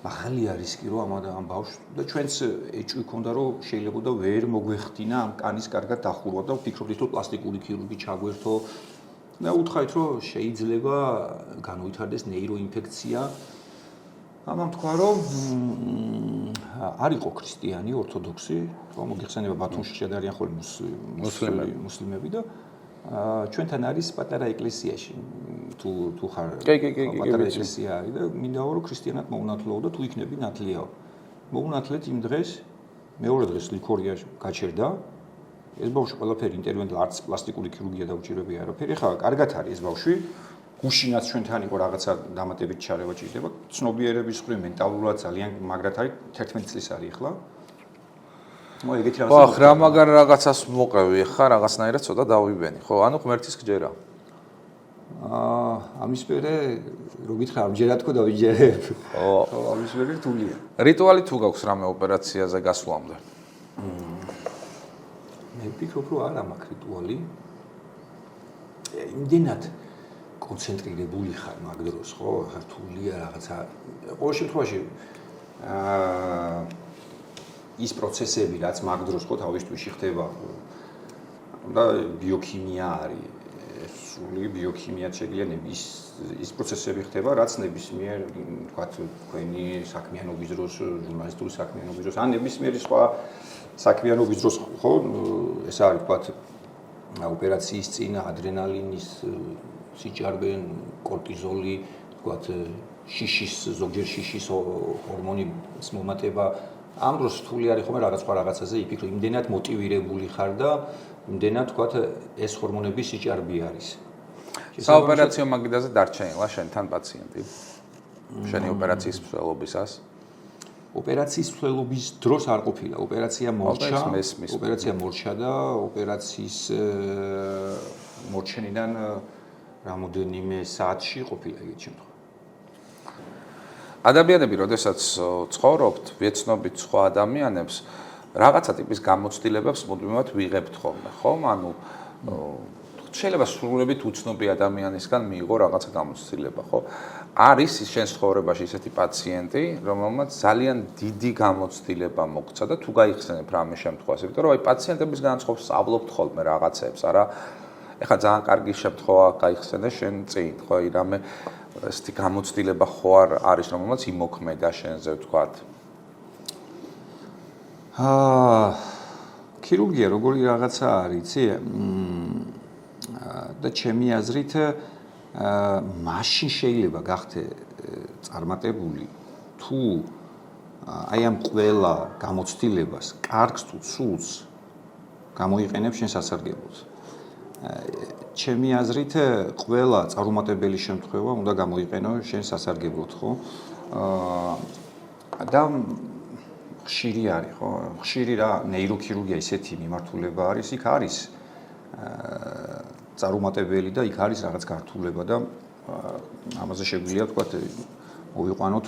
ახალი არის კი რომ ამ ბავშვს და ჩვენც ეჭვი ქონდა რომ შეიძლება და ვერ მოგვეხდინა ამ კანის კარგად დახურვა და ვფიქრობდით რომ პლასტიკური ქირურგი ჩაგვერთო და უთხრით რომ შეიძლება განუვითარდეს ნეიროინფექცია. ამამ თქვა რომ არ იყო ქრისტიანი, ორთოდოქსი, ხო, მოგიხსენება ბათუმში შედარიან ხოლმე მუსლიმები და ჩვენთან არის პატარა ეკლესიაში თუ ხარ პატარა ეკლესია არის და მინდაო რომ ქრისტიანად მოუნათლოო და თუ იქნები ნათლიაო. მოუნათლეთ იმ დღეს, მეორე დღეს ლიქორია გაჩერდა. ეს ბავშვი ყველაფერი ინტერვენდ არც პლასტიკური ქირურგია დაუჭირებია არაფერი. ხა კარგად არის ეს ბავშვი. გუშინაც ჩვენთან იყო რაღაცა დამატებით ჩარევა ჭირდება. ცნობიერების მხრივ მენტალურად ძალიან მაგრად არის 11 წლის არის ახლა. ეგეთი რაღაცა. ხო, რა მაგარ რაღაცას მოყევი ხა, რაღაცნაირად ცოტა დავიბენი. ხო, ანუ ღმერთის გჯერა. ამის მერე რო გითხრა ამჯერად თქო დავიჯერებ. ხო, ამის მერე რთულია. რიტუალი თუ გაქვს რამე ოპერაციაზე გასვლამდე? მე ვფიქრობ, რომ არა მაქვს რიტუალი. იმდენად კონცენტრირებული ხარ მაგ დროს, ხო, რთულია რაღაცა. ყოველ შემთხვევაში ის პროცესები, რაც მაგ დროს ხო თავისთვის ხდება და ბიოქიმია არის. სული ბიოქიმია შეიძლება ის პროცესები ხდება, რაც ნებისმიერ, თქვათ, თქვენი საქმიანობის დროს, ჟურნალისტური საქმიანობის დროს, ან ნებისმიერი სხვა საქმიანობის დროს, ხო, ეს არის, თქვათ, ოპერაციის წინ ადრენალინის სიჭარბე, კორტიზოლი, თქვათ, შიშის, ზოგჯერ შიშის ჰორმონის მომატება. ამ დროს რთული არის ხოლმე რაღაც სხვა რაღაცაზე იფიქრო, იმდენად მოტივირებული ხარ და იმდენად, თქვათ, ეს ჰორმონები სიჭარბე არის. საოპერაციო მაგიდაზე დარჩენილა შენთან პაციენტი. შენი ოპერაციის მსვლელობისას. ოპერაციის მსვლელობის დროს არ ყოფილა, ოპერაცია მორჩა და ოპერაციის მორჩენიდან რამოდენიმე საათში ყოფილა ეგეთ შემთხვევა. ადამიანები, როდესაც ცხოვრობთ, ვეცნობით სხვა ადამიანებს, რაღაცა ტიპის გამოცდილებებს მუდმივად ვიღებთ ხოლმე, ხო? ანუ შეიძლება სრულებით უცნობი ადამიანისგან მიიღო რაღაცა გამოცდილება, ხო? არის შენს ცხოვრებაში ისეთი პაციენტი, რომელმაც ძალიან დიდი გამოცდილება მოგცა და თუ გაიხსენებ რამე შემთხვევას, იმიტომ რომ აი პაციენტებისგან ხო სწავლობთ ხოლმე რაღაცებს, არა? ეხლა ძალიან კარგი შემთხვევა გაიხსენე შენ წინ, ხო? აი რამე ესეთი გამოცდილება ხო არის, რომელმაც იმოქმედა შენზე, ვთქვათ. ქირურგია როგორი რაღაცა არის, იცი? და ჩემი აზრით მაშინ შეიძლება გახდე წარმატებული თუ აი ამ ყველა გამოცდილებას კარგს თუ ცუდს გამოიყენებ შენ სასარგებლოდ. ჩემი აზრით ყველა წარუმატებელი შემთხვევა უნდა გამოიყენო შენ სასარგებლოდ, ხო? და ხშირი არის, ხო? ხშირი რა ნეიროქირურგია ისეთი მიმართულება არის, იქ არის წარუმატებელი და იქ არის რაღაც გართულება და ამაზე შეგვიძლია თქვა მოვიყვანოთ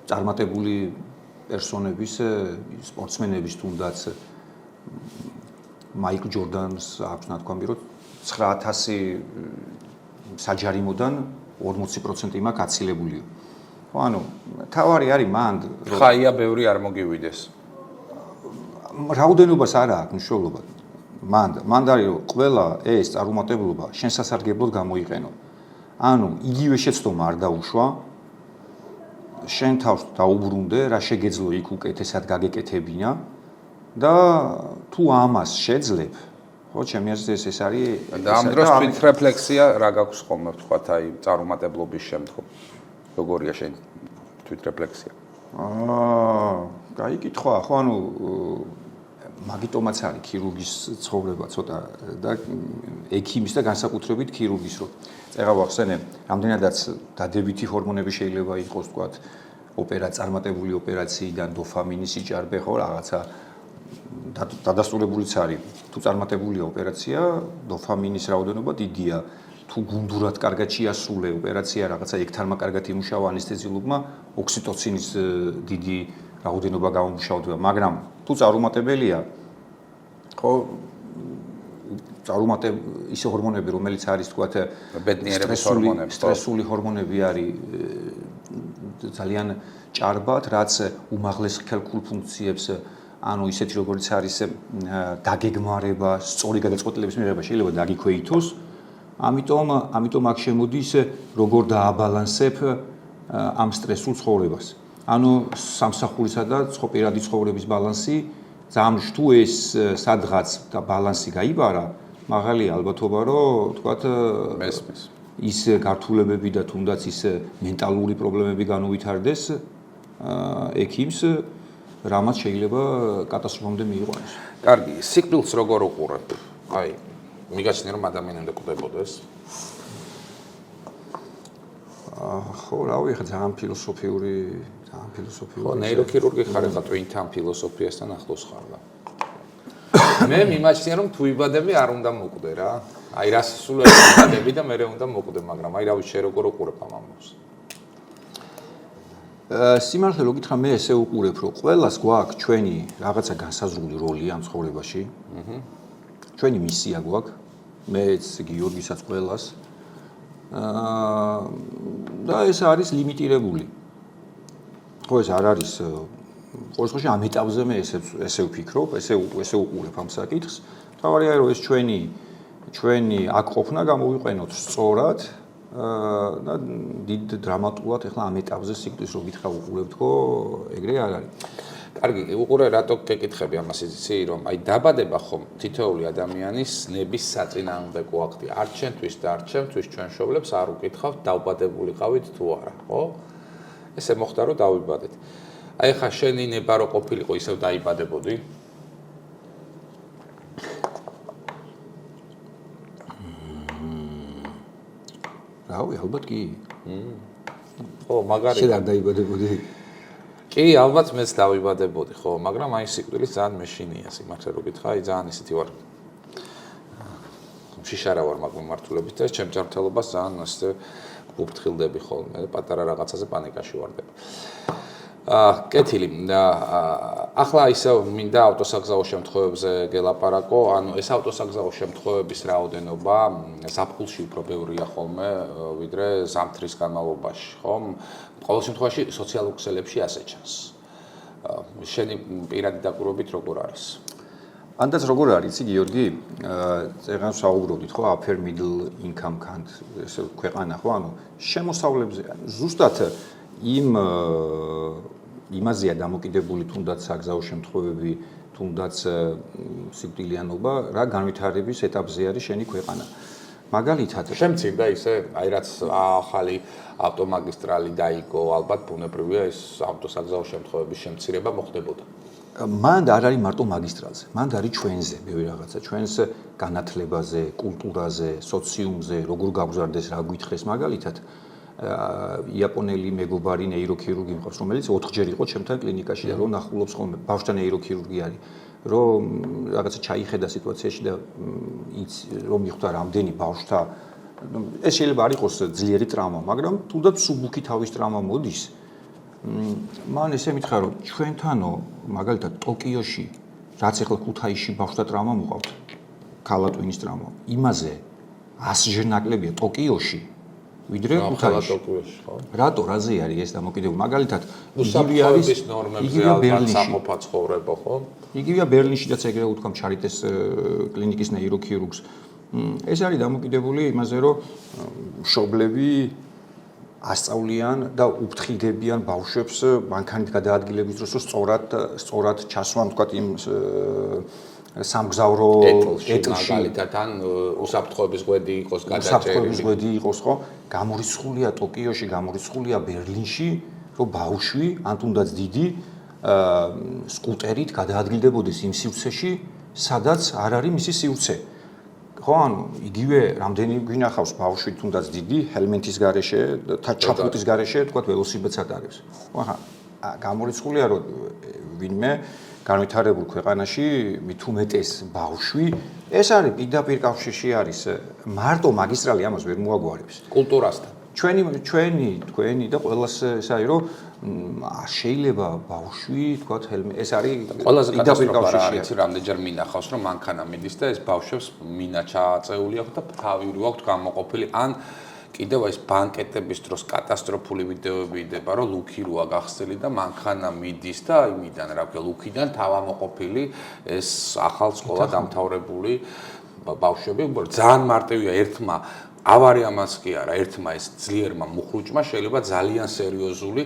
წარმატებული პერსონების, სპორტსმენების თუნდაც მაიკლ ჯორდანს აქვს ნათქვამი, რომ 9000 საჯარიმოდან 40% მაქვს აცილებულია. ხო, ანუ თავარი არის მანდ, რომ ხაია ბევრი არ მოგივიდეს. რაოდენობას არა აქვს მნიშვნელობა. მანდ არის რომ ყველა ეს წარუმატებლობა შენ სასარგებლოდ გამოიყენო. ანუ იგივე შეცდომა არ დაუშვა. შენ თავს დაუბრუნდე, რა შეგეძლო იქ უკეთესად გაგეკეთებინა და თუ ამას შეძლებ, ხო, ჩემი აზრით ეს არის და ამ დროს თვითრეფლექსია რა გაქვს ხოლმე, ვთქვათ, აი წარუმატებლობის შემდგომ. როგორია შენ თვითრეფლექსია? კაი კითხვა, ხო, ანუ მაგიტომაც არის ქირურგის ცხოვრება ცოტა და ექიმის და განსაკუთრებით ქირურგის, რომ წეღავა ხსენე, რამდენადაც დადებითი ჰორმონები შეიძლება იყოს, ვთქვათ, წარმატებული ოპერაციიდან დოფამინის სიჭარბე, ხო, რაღაცა დადასტურებულიც არის. თუ წარმატებულია ოპერაცია, დოფამინის რაოდენობა დიდია. თუ გუნდურად კარგად შეასრულე ოპერაცია, რაღაცა ექთარმა კარგად იმუშავა ანესთეზიოლოგმა, ოქსიტოცინის დიდი რაოდენობა გამომუშავდება, მაგრამ თუ წარუმატებელია, ხო, ის ჰორმონები, რომელიც არის, თქვათ, ბედნიერების ჰორმონები, სტრესული ჰორმონები არის ძალიან ჭარბად, რაც უმაღლეს ხელქულ ფუნქციებს, ანუ ისეთი როგორც არის დაგეგმარება, სწორი გადაწყვეტილების მიღება შეიძლება დაგიქვეითოს. ამიტომ აქ შემოდის როგორ დააბალანსებ ამ სტრესულ ცხოვრებას. ანუ სამსახურისა და პირადი ცხოვრების ბალანსი ძალიან თუ ეს სადღაც და ბალანსი გაიბარა, მაღალია ალბათობა, რომ თქვათ ის გართულებები და თუნდაც ის მენტალური პრობლემები განუვითარდეს ექიმს, რამაც შეიძლება კატასტროფამდე მიიყვანოს. კარგი, სიკვდილს როგორ უყურებ? აი, მიგაჩნია რომ ადამიანი უნდა კვდებოდეს. ხო, რავი, ხა ძალიან ფილოსოფიური. ხო, ნეიროქირურგი ხარ, ხა twin-თან ფილოსოფიასთან ახლოს ხარ და. მე მიმაჩნია რომ თუ იბადები არ უნდა მოკვდე რა. აი რა სისულელე იბადები და მე უნდა მოკვდე, მაგრამ აი რავი შე როგორ უყურებ ამ ამბავს? სიმართლე რო გითხრა, მე ესე უყურებ, რომ ყველას გვაქვს ჩვენი რაღაცა განსაზღვრული როლი ამ ცხოვრებაში. ჩვენი მისია გვაქვს, მეც გიორგისაც ყველას. და ეს არის ლიმიტირებული. ხო, ეს არ არის ყოველ შემთხვევაში ამ ეტაპზე მე ესე ვფიქრობ, ესე უყურებ ამ საკითხს. თავარია რომ ეს ჩვენი აქ ყოფნა გამოვიყენოთ სწორად და დიდ დრამატულად ახლა ამ ეტაპზე სიკვდილს რო გითხრა უყურებთქო, ეგრე არ არის. კარგი, უყურე რატო გეკითხები ამას იცი, რომ აი დაბადება ხომ თითოეული ადამიანის ნების საწინააღმდეგო აქტი. არ ჩვენთვის და არ ჩვენთვის ჩვენ მშობლებს არ უკითხავთ დაუბადებულიყავით თუ არა, ხო? ესე მოხდა რომ დავიბადეთ. აი ხა შენი ნება რო ყოფილიყო, ისევ დაიბადებოდი? რავი, ალბათ კი. ხო, მაგარი. შენ არ დაიბადებოდი? კი, ალბათ მეც დავიბადებოდი, ხო, მაგრამ აი სიკვდილის ძალიან მეშინია, სიმართლე რო გითხრა, აი ძალიან ისეთი ვარ. შიშარა ვარ მაგ მიმართულებით და ჩემ ჯანმრთელობას ძალიან ასე უფრთხილდები ხოლმე, პატარა რაღაცაზე პანიკაში ვარდები. კეთილი. ახლა ისევ მინდა ავტოსაგზაო შემთხვევებზე გელაპარაკო, ანუ ეს ავტოსაგზაო შემთხვევების რაოდენობა ზაფხულში უფრო ბევრია ხოლმე, ვიდრე ზამთრის განმავლობაში, ხო? ყოველ შემთხვევაში სოციალურ ქსელებში ასე ჩანს. შენი პირადი დაკვირვებით როგორ არის? ანდაც როგორ არის, იცი გიორგი? წეგან საუბრობდით, ხო, upper middle income country, ესე ქვეყანა, ხო, ანუ შემოსავლებზე, ზუსტად იმაზეა დამოკიდებული თუნდაც საგზაო შემთხვევები, თუნდაც სიკვდილიანობა, რა განვითარების ეტაპზე არის შენი ქვეყანა. მაგალითად, შემცირდა ისე, აი რაც ახალი ავტომაგისტრალი დაიგო, ალბათ ბუნებრივია ეს ავტოსაგზაო შემთხვევების შემცირება მოხდებოდა. მან არ არის მარტო მაგისტრალზე, მან არის ჩვენზე, ბევრი რაღაცა, ჩვენს განათლებაზე, კულტურაზე, სოციუმზე, როგორ გავგზარდეს, რა გვითხრეს მაგალითად. იაპონელი მეგობარი ნეიროქირურგი მყავს, რომელიც 4-ჯერ იყო ჩემთან კლინიკაში და რომ ნახულობს ხოლმე, ბავშვთა ნეიროქირურგი არის, რომ რაღაცა ჩაიხედა სიტუაციაში და რომ მიხვდა რამდენი ბავშვთა ეს შეიძლება არ იყოს ძლიერი ტრავმა, მაგრამ თუნდაც სუბუქი თავის ტრავმა მოდის. მან ესე მითხრა, რომ ჩვენთანო მაგალითად ტოკიოში, რაც ახლა ქუთაისში ბავშვთა ტრავმა მოყავთ, ქალატვინის ტრავმა, იმაზე 100-ჯერ ნაკლებია ტოკიოში. ვიდრე ქუთაისში. რატო რაზე არის ეს დამოკიდებული? მაგალითად, იგივე არის იგივე ბერლინში ცხოვრება, ხო? იგივეა ბერლინშიდაც ეგრე უთქვამ ჩარიტეს კლინიკის ნეიროქირურგს. ეს არის დამოკიდებული იმაზე, რომ მშობლები ასწავლიან და უფრთხილდებიან ბავშვებს მანქანით გადაადგილების დროს, რომ სწორად ჩასვან, თქვათ იმ სამგზავრო ეტლში მაგალითად ან უსაფრთხოების გვერდი იყოს გადაჭერილი. უსაფრთხოების გვერდი იყოს, ხო? გამორიცხულია ტოკიოში, გამორიცხულია ბერლინში, რომ ბავშვი ან თუნდაც დიდი სკუტერით გადაადგილდებოდეს იმ სივრცეში, სადაც არ არის მისი სივრცე. ხო, ანუ იგივე რამდენი გვინახავს ბავშვი თუნდაც დიდი ჰელმეტის გარეშე, ჩაფუტის გარეშე, თქვათ ველოსიპედს ატარებს. ხო, ახლა გამორიცხულია, რომ ვინმე განვითარებულ ქვეყანაში მით უმეტეს ბავშვი, ეს არის პირდაპირ კავშირში არის მარტო მაგისტრალი ამას ვერ მოაგვარებს. კულტურასთან. თქვენი და ყველას ეს არის, რომ შეიძლება ბავშვი, თქვათ, ეს არის ყველაზე კატასტროფა არის, რამდენჯერ მინახავს, რომ მანქანა მიდის და ეს ბავშვებს მინა ჩააწეული აქვს და თავი აქვს გამოყოფილი, ან კიდევ ეს ბანკეტების დროს კატასტროფული ვიდეოები იდება, რომ ლუქი როა გახსნილი და მანქანა მიდის და იმიდან, რა ვქო, ლუქიდან თავამოყოფილი ეს ახალ სკოლა დამთავრებული ბავშვები, ძალიან მარტივია ერთმა ავარიამაც კი არა, ერთმა ეს ძლიერმა მუხრუჭმა შეიძლება ძალიან სერიოზული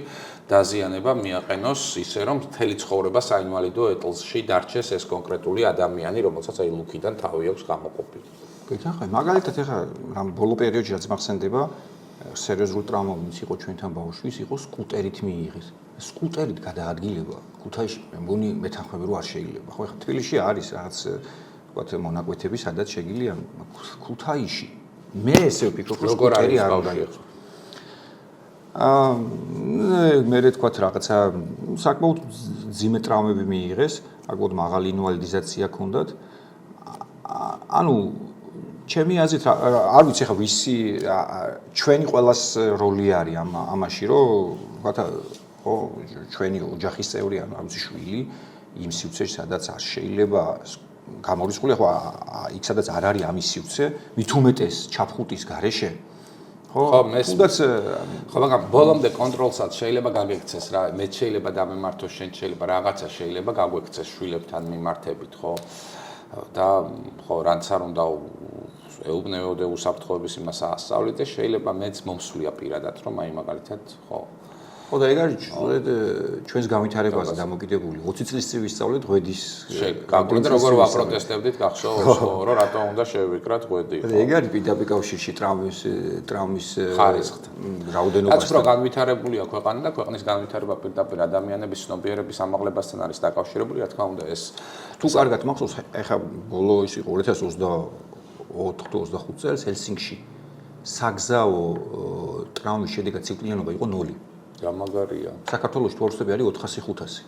დაზიანება მიაყენოს ისე რომ მთელი ცხოვრება საინვალიდო ეტლში დარჩეს ეს კონკრეტული ადამიანი, რომელსაც აი ლუკიდან თავი აქვს გამოყოფილი. გითხარ, მაგალითად ეხლა ამ ბოლო პერიოდში რაც მახსენდება, სერიოზული ტრაუმა ვინც იყო ჩვენთან ბავშვის, იყო სკუტერით მიიღეს. სკუტერით გადაადგილება ქუთაისში, მე მგონი მეთანხმები რომ არ შეიძლება. ხო ეხლა თბილისში არის რაღაც ვთქვათ მონაკვეთები, სადაც შეგიძლია ქუთაისში. მე ესე ვფიქრობ, რომ სკუტერი არ უნდა იყოს. მე ვთქვათ რაღაცა საკმაოდ ძიმე ტრაუმები მიიღეს, საკმაოდ მაღალი ინვალიდიზაცია ჰქონდათ. ანუ ჩემი აზრით არ ვიცი ხა ვისი ჩვენი ყველას როლი არის ამაში რომ ვთქვათ ხო ჩვენი ოჯახის წევრი ანუ არ ვიცი შვილი იმ სივრცეში სადაც არ შეიძლება გამორიცხული ხო იქ სადაც არ არის ამის სივრცე მით უმეტეს ჩაფხუტის გარეშე ხო თუნდაც ხო მაგრამ ბოლომდე კონტროლსაც შეიძლება გაგექცეს რა მე შეიძლება დამემართო შენ შეიძლება რაღაცა შეიძლება გაგვექცეს შვილებთან მიმართებით ხო და ხო რაც არ უნდა ეუბნებოდე უსაფრთხოების იმას ასწავლით და შეიძლება მეც მომსვლია პირადად რომ აი მაგალითად ხო ხო და ეგ არის ჩვენს განვითარებაზე დამოკიდებული 20 წლის წინ ვისწავლეთ ღვედის გაგულეთ როგორ ვაპროტესტებდით გახსოვს ხო რომ რატომ უნდა შევიკრათ ღვედი ხო ეგ არის პირდაპირ კავშირში ტრაუმის რაოდენობა რაც რო განვითარებულია ქვეყანა და ქვეყნის განვითარება პირდაპირ ადამიანების ცნობიერების ამაღლებასთან არის დაკავშირებული რა თქმა უნდა ეს თუ კარგად მახსოვს ეხა ბოლო ის იყო 2024-25 წელს ჰელსინკში საგზაო ტრაუმის შედეგად სიკვდილიანობა იყო 0 გამაგარია. საქართველოში თორსები არის 400-500.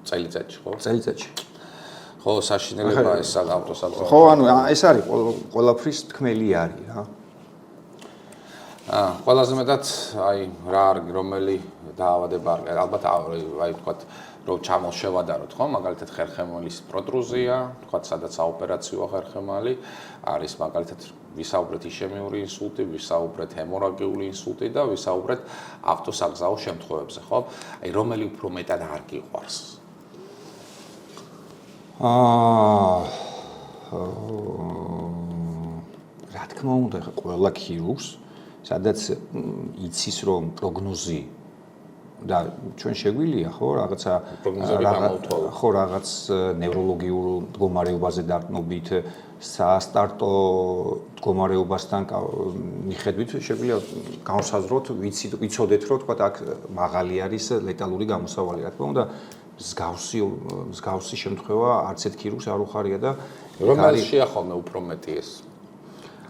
წელიწადში, ხო? წელიწადში. ხო, საშინელება ეს ავტოსაბზაო. ხო, ანუ ეს არის ყველაფრის თქმელი არის რა. ყველაზე მეტად აი რა არის რომელი დაავადება ალბათ აი ვთქვათ რომ ჩამოშევადაროთ ხო მაგალითად ხერხემალის პროტრუზია ვთქვათ სადაც საოპერაციოა ხერხემალი არის მაგალითად ვისაუბრეთ იშემიური ინსულტი ვისაუბრეთ ჰემორაგიული ინსულტი და ვისაუბრეთ ავტოსაგზაო შემთხვევებზე ხო აი რომელი უფრო მეტად არ გიყვარს რა თქმა უნდა ხა ყველა ქირურგს სადაც იცის რომ პროგნოზი და ჩვენ შეგვიძლია ხო რაღაცა ხო რაღაც ნევროლოგიურ მდგომარეობაზე დარწმობით სასტარტო მდგომარეობასთან მიხედვით შეგვიძლია განსაზღვროთ ვიცოდეთ რომ თქვა აქ მაღალი არის ლეტალური გამოსავალი რა თქმა უნდა მსგავსი შემთხვევა არც ერთ ქირურგს არ უხარია და რომელიც შეახალმე უფრო მეტი ეს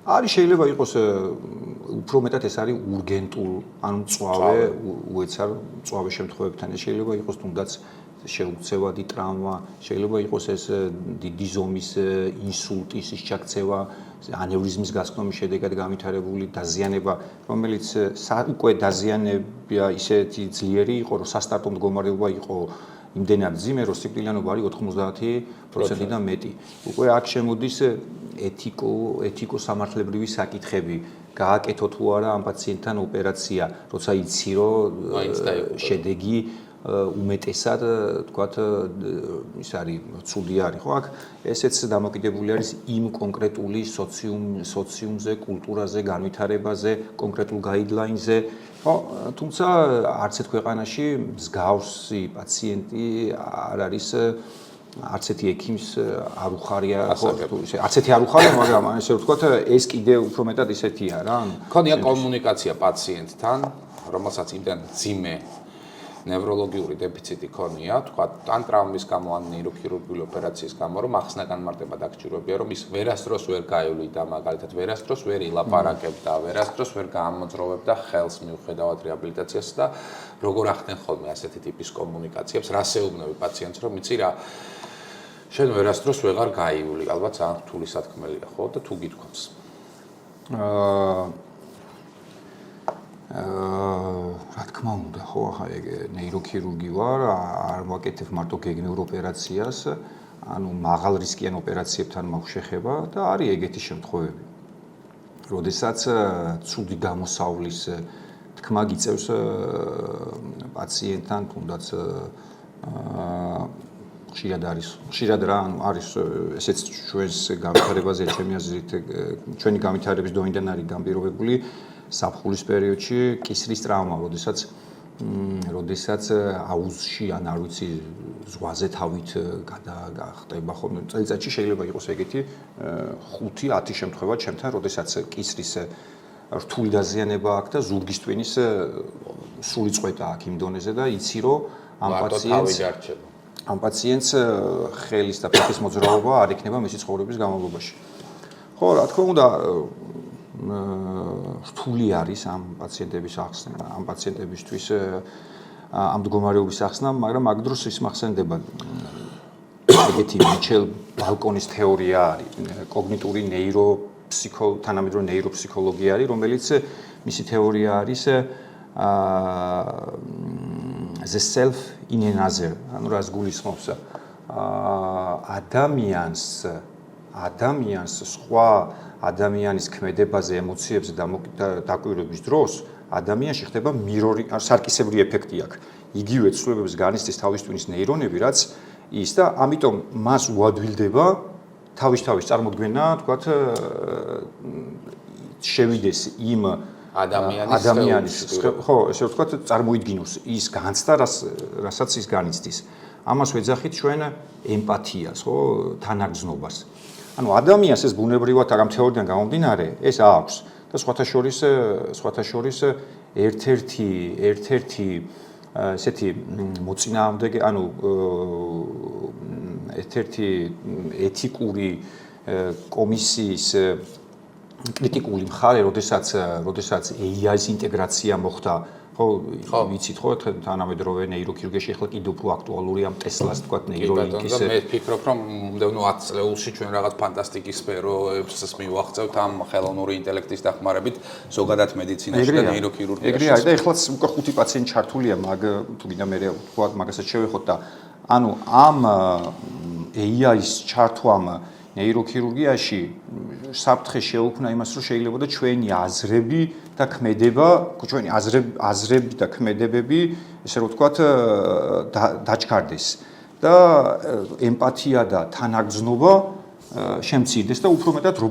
არის შეიძლება იყოს უფრო მეტად ეს არის ურგენტულ ანუ მწვავე უეცარ მწვავე შემთხვევებთან ეს შეიძლება იყოს თუნდაც შეუცევადი ტრაუმა შეიძლება იყოს ეს დიდი ზომის ინსულტის ისჩაქცევა ანევრიზმის გასკნომის შედეგად განვითარებული დაზიანება რომელიც უკვე დაზიანება ისეთი ძლიერი იყო რომ სასტარტო მდგომარეობა იყო იმდენად ძიმე რომ სიკვდილიანობა არის 90%-დან მეტი უკვე აქ შემოდის ეთიკო-სამართლებრივი საკითხები გააკეთო თუ არა ამ პაციენტთან ოპერაცია როცა იცი რომ შედეგი უმეტესად თქვათ ის არის ცუდი არის ხო აქ ესეც დამოკიდებული არის იმ კონკრეტული სოციუმზე, კულტურაზე, განვითარებაზე, კონკრეტულ გაიდლაინზე ხო თუმცა არც ერთ ქვეყანაში მსგავსი პაციენტი არ არის არც ერთი ექიმს არ უხარია ხო არც ერთი არ უხარია მაგრამ ესე ვთქვათ ეს კიდე უფრო მეტად ისეთია რა ქონია კომუნიკაცია პაციენტთან რომელსაც იმდან ძიმე ნევროლოგიური დეფიციტი ქონია, თქვა, ან ტრაუმის გამო, ან ნეიროქირურგიული ოპერაციის გამო, რომ ახსნა განმარტება დაგჭირვებია, რომ ის ვერასდროს ვერ გაივლიდა, მაგალითად, ვერასდროს ვერ ილაპარაკებდა, ვერასდროს ვერ გაამოძრავებდა ხელს მიუხედავად რეაბილიტაციას და როგორ ახდენ ხოლმე ასეთი ტიპის კომუნიკაციებს, რას ეუბნები პაციენტს, რომ იცი რა, შენ ვერასდროს ვეღარ გაივლი, ალბათ ძალიან რთული სათქმელია, ხო, და თუ გითხოვს. რა თქმა უნდა, ხო, ახლა ეგ ნეიროქირურგი ვარ, არ ვაკეთებ მარტო გეგმიურ ოპერაციას, ანუ მაღალ რისკიან ოპერაციებთან მაქვს შეხება და არის ეგეთი შემთხვევები. როდესაც ცუდი გამოსავლის თქმა გიწევს პაციენტთან, თუნდაც ხშირად რა, ანუ არის ესეც ჩვენს განვითარებაზე, ჩემი აზრით, ჩვენი განვითარების დონიდან არის განპირობებული საფხულის პერიოდში კისრის ტრაუმა, როდესაც როდესაც აუზში ან არ ვიცი ზღვაზე თავით გადახტება ხოლმე წელიწადში შეიძლება იყოს ეგეთი 5-10 შემთხვევა ჩემთან, როდესაც კისრის რთული დაზიანება აქვს და ზურგის ტვინის სული წვეტა აქვს იმ დონეზე და იცი რომ ამ პაციენტს ხელის და ფეხის მოძრაობა არ იქნება მისი ცხოვრების განმავლობაში. ხო, რა თქმა უნდა რთული არის ამ პაციენტების ახსნა, ამ პაციენტებისთვის ამ მდგომარეობის ახსნა, მაგრამ მაგ დროს ის მახსენდება ეგეთი მიჩელ ბალკონის თეორია არის, კოგნიტური თანამედროვე ნეიროფსიქოლოგია არის, რომელიც მისი თეორია არის the self in another, ანუ რას გულისხმობს ადამიანს სხვა ადამიანის ქმედებაზე, ემოციებზე დაკვირვების დროს ადამიანში ხდება მირორი, სარკისებრი ეფექტი აქვს. იგივე ცვლილებებს განიცდის თავის ტვინის ნეირონები, რაც ის და ამიტომ მას უადვილდება თავის წარმოქმნა, თქვათ, შევიდეს იმ ადამიანის, ხო, ესე ვთქვათ, წარმოიდგინოს ის განცდა, რასაც ის განიცდის. ამას ვეძახით ჩვენ ემპათიას, ხო, თანაგრძნობას. ანუ ადამიანს ეს ბუნებრივად ამ თეორიიდან გამომდინარე, ეს აქვს და სხვათა შორის ერთ-ერთი ესეთი მოწინააღმდეგე, ანუ ერთ-ერთი ეთიკური კომისიის კრიტიკული მხარე, როდესაც AI-ის ინტეგრაცია მოხდა, ხო, ვიცით ხო, თანამედროვე ნეიროქირურგიაში ახლა კიდევ უფრო აქტუალურია ტესლას, თქვათ, ნეიროლინკის. მე ვფიქრობ, რომ მომდევნო 10 წლებში ჩვენ რაღაც ფანტასტიკის სფეროებს მივახცევთ ამ ხელოვნური ინტელექტის დახმარებით, ზოგადად მედიცინაში და ნეიროქირურგიაში. ეგრე არის და ეხლაც უკვე 5 პაციენტი ჩართულია, თუ გინდა მე ვთქვა, მაგასაც შევეხოთ და ანუ ამ AI-ის ჩართვამ ნეიროქირურგიაში საფრთხე შეუქმნა იმას, რომ შეიძლება და ჩვენი აზრები და ქმედება, ჩვენი აზრები და ქმედებები, ესე რომ ვთქვათ, დაჩქარდეს და ემპათია და თანაგრძნობა შემცირდეს და უფრო მეტად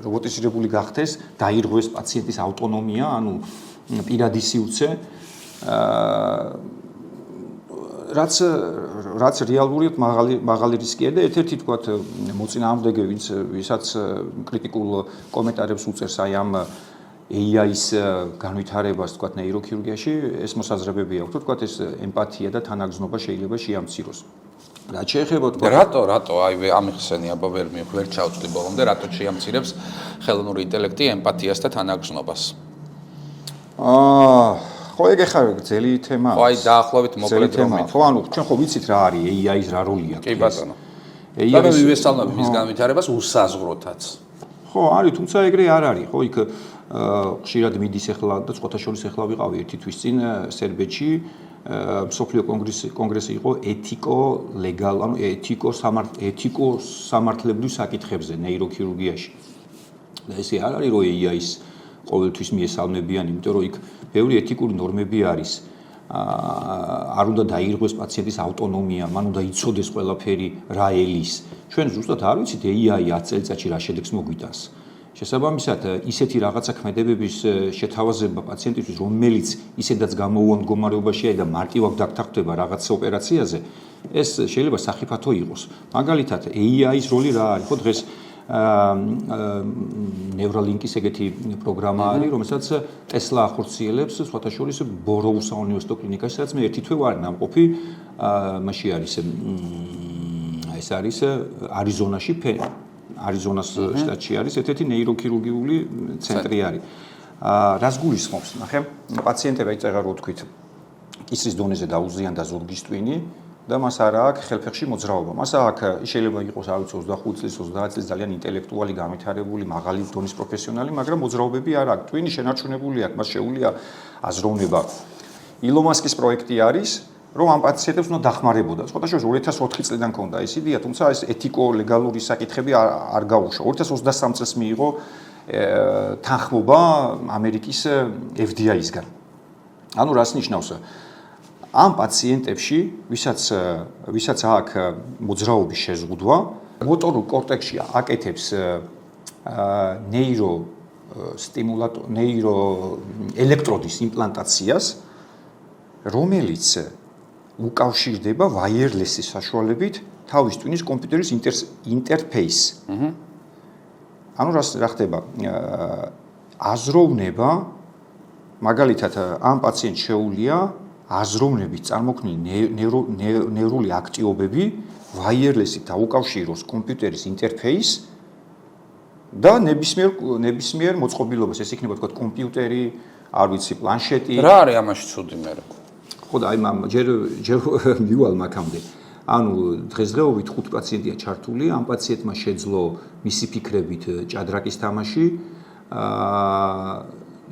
რობოტიზირებული გახდეს, დაირღვეს პაციენტის ავტონომია, ანუ პირადი სივრცე, რაც რეალურად მაღალი რისკია და ერთ-ერთი თქვათ მოწინააღმდეგე ვისაც კრიტიკულ კომენტარებს უწერს აი ამ AI-ის განვითარებას თქვათ ნეიროქირურგიაში ეს მოსაზრებები აქვს თქვათ ეს ემპათია და თანაგრძნობა შეიძლება შეამციროს. რაც შეეხება თქვათ რატო აი ამიხსენი აბა ვერ ჩავწვდი ბოლომდე რატო შეამცირებს ხელოვნური ინტელექტი ემპათიას და თანაგრძნობას? ხო ეგ ახლა ძელი თემაა. ხო აი დაახლოებით მოკლედ რომ ხო ანუ ჩვენ ხო ვიცით რა არის AI-ის რა როლი აქვს. კი ბატონო. და მივესალმები მის განვითარებას უსაზღროთაც. ხო არის, თუმცა ეგრე არ არის. ხო იქ ხშირად მიდის ახლა და სხვათა შორის ახლა ვიყავი ერთი თვის წინ სერბეთში მსოფლიო კონგრესი იყო ეთიკო სამართლებრივ საკითხებზე ნეიროქირურგიაში. და ესე არ არის რომ AI-ის ყოველთვის მიესალმებიან, იმიტომ რომ იქ ბევრი ეთიკური ნორმები არის. არ უნდა დაირღვეს პაციენტის ავტონომია, მან უნდა იცოდეს ყველაფერი რა ელის. ჩვენ ზუსტად არ ვიცით AI 10 წელიწადში რა შედეგს მოგვიტანს. შესაბამისად, ისეთი რაღაცა ქმედებების შეთავაზება პაციენტისთვის, რომელიც ისედაც გამოუვან მდგომარეობაშია და მარტივად დაგთანხმდება რაღაც ოპერაციაზე, ეს შეიძლება სახიფათო იყოს. მაგალითად, AI-ის როლი რა არის? ხო დღეს Neuralinkis ეგეთი პროგრამა არის, რომელსაც Tesla ახორციელებს, სხვათა შორის ბოროუს უნივერსიტეტის კლინიკაში, სადაც მე ერთი თვე ვარ ნამყოფი, მასში არის ეს არის არიზონაში, არიზონას შტატში არის ერთ-ერთი ნეიროქირურგიული ცენტრი არის. რას გულისხმობს? ნახე, პაციენტები ეწერა რო თქვით, კისრის დონეზე დაუზიან და ზურგის ტვინი და მას არ აქვს ხელფეხში მოძრაობა. მას აქვს შეიძლება იყოს არ ვიცი 25 წლის, 30 წლის ძალიან ინტელექტუალი, განვითარებული, მაღალი დონის პროფესიონალი, მაგრამ მოძრაობები არ აქვს. ტვინი შენარჩუნებული აქვს, მას შეუძლია აზროვნება. ილონ მასკის პროექტი არის, რომ ამ პაციენტებს უნდა დახმარებოდა. სხვათა შორის 2004 წლიდან ქონდა ეს იდეა, თუმცა ეს ეთიკო-ლეგალური საკითხები არ გაუშვა. 2023 წელს მიიღო თანხმობა ამერიკის FDA-ისგან. ანუ რას ნიშნავს? ამ პაციენტებში, ვისაც აქვს მოძრაობის შეზღუდვა, მოტორულ კორტექსში აკეთებს ელექტროდის იმპლანტაციას, რომელიც უკავშირდება wireless-ის საშუალებით თავის ტვინის კომპიუტერის ინტერფეისს. ანუ რა ხდება? აზროვნება მაგალითად ამ პაციენტს შეუძლია აზროვნების წარმოქმნილი ნეირული აქტივობები wireless-ით დაუკავშიროს კომპიუტერის ინტერფეისს და ნებისმიერ მოწყობილობას, ეს იქნება თქვა კომპიუტერი, არ ვიცი, პლანშეტი. რა არის ამაში ცუდი მე? ხო და აი ჯერ მივალ მაგამდე. ანუ დღესდღეობით 5 პაციენტია ჩართული, ამ პაციენტმა შეძლო მისი ფიქრებით ჭადრაკის თამაში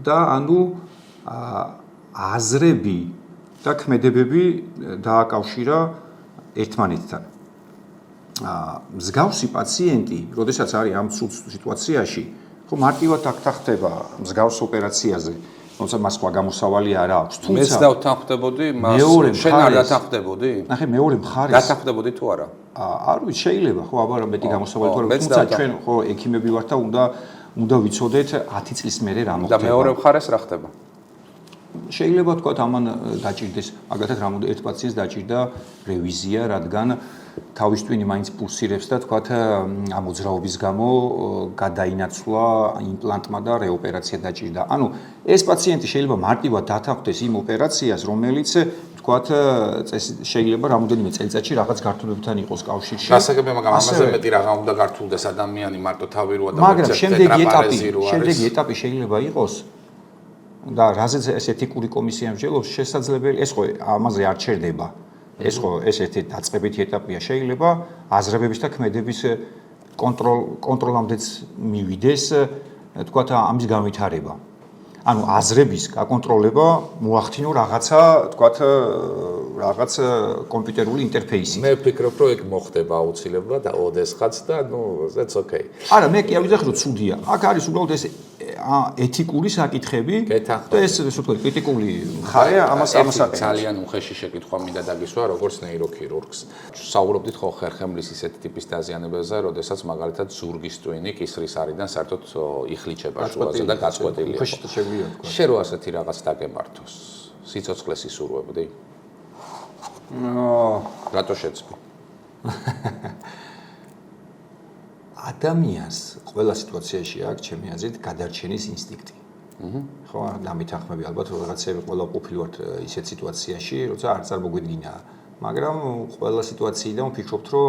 და ანუ აზრები და ქმედებები დააკავშირა ერთმანეთთან. მსგავსი პაციენტი, როდესაც არის ამ ცუდ სიტუაციაში, ხო მარტივად აქ ხდება მსგავს ოპერაციაზე, თუმცა მას სხვა გამოსავალი არ აქვს. თუმცა მეც დავთანხმდებოდი, შენ არ დათანხმდებოდი? ნახე, მეორე მხარეს დათანხმდებოდი თუ არა? არ ვიცი, შეიძლება, ხო, აბა მეტი გამოსავალი თუ არა, თუმცა ჩვენ ხო ექიმები ვართ და უნდა ვიცოდეთ 10 წლის მერე რა მოხდება. და მეორე მხარეს რა ხდება? შეიძლება თქვა ამან დაჭირდეს, მაგალითად ერთ პაციენტს დაჭირდა რევიზია, რადგან თავის ტვინი მაინც პულსირებს და თქვა ამ მოძრაობის გამო გადაინაცვლა იმპლანტმა და რეოპერაცია დაჭირდა. ანუ ეს პაციენტი შეიძლება მარტივად დათანხმდეს იმ ოპერაციას, რომელიც თქვა შეიძლება რამოდენიმე წელიწადში რაღაც გართულებთან იყოს კავშირში. გასაგებია, მაგრამ ამაზე მეტი რაღაც უნდა გართულდეს ადამიანი მარტო თავი როა და მაგრამ შემდეგი ეტაპი შეიძლება იყოს და რაზეც ეს ეთიკური კომისია მსჯელობს, შესაძლებელი ეს ხო ამაზე არ ჩერდება. ეს ხო ეს ერთი დაწყებითი ეტაპია, შეიძლება აზრებების და ქმედების კონტროლამდეც მივიდეს, თქვათ ამის განვითარება. ანუ აზრების გაკონტროლება მოახდინო რაღაცა, თქვათ რაღაც კომპიუტერული ინტერფეისი. მე ვფიქრობ, რომ ეგ მოხდება აუცილებლად და ოდესღაც და that's okay. არა, მე კი ავიძახი, რომ ცუდია. აქ არის უბრალოდ ეს ეთიკური საკითხები და ეს ასე ვთქვათ, კრიტიკული მხარე ამას ძალიან უხეში შეკითხვა მინდა დაგისვა, როგორც ნეიროქირურგს. საუბრობდით ხო ხერხემლის ისეთ ტიპის დაზიანებაზე, როდესაც მაგალითად ზურგის ტვინი კისრის არიდან საერთოდ იხლიჩება შუაზე და გაწყვეტილია. შენ რო ასეთი რაღაც დაგემართოს, სიცოცხლეს ისურვებდი? რატო შეცდო? ადამიანს ყველა სიტუაციაში აქვს ჩემი აზრით გადარჩენის ინსტინქტი. ხო, დამითანხმები ალბათ რაღაცები ყველა ყოფილი ვართ ისეთ სიტუაციაში, როცა არ წარმოგვიდგინა. მაგრამ ყველა სიტუაციიდან ვფიქრობთ, რომ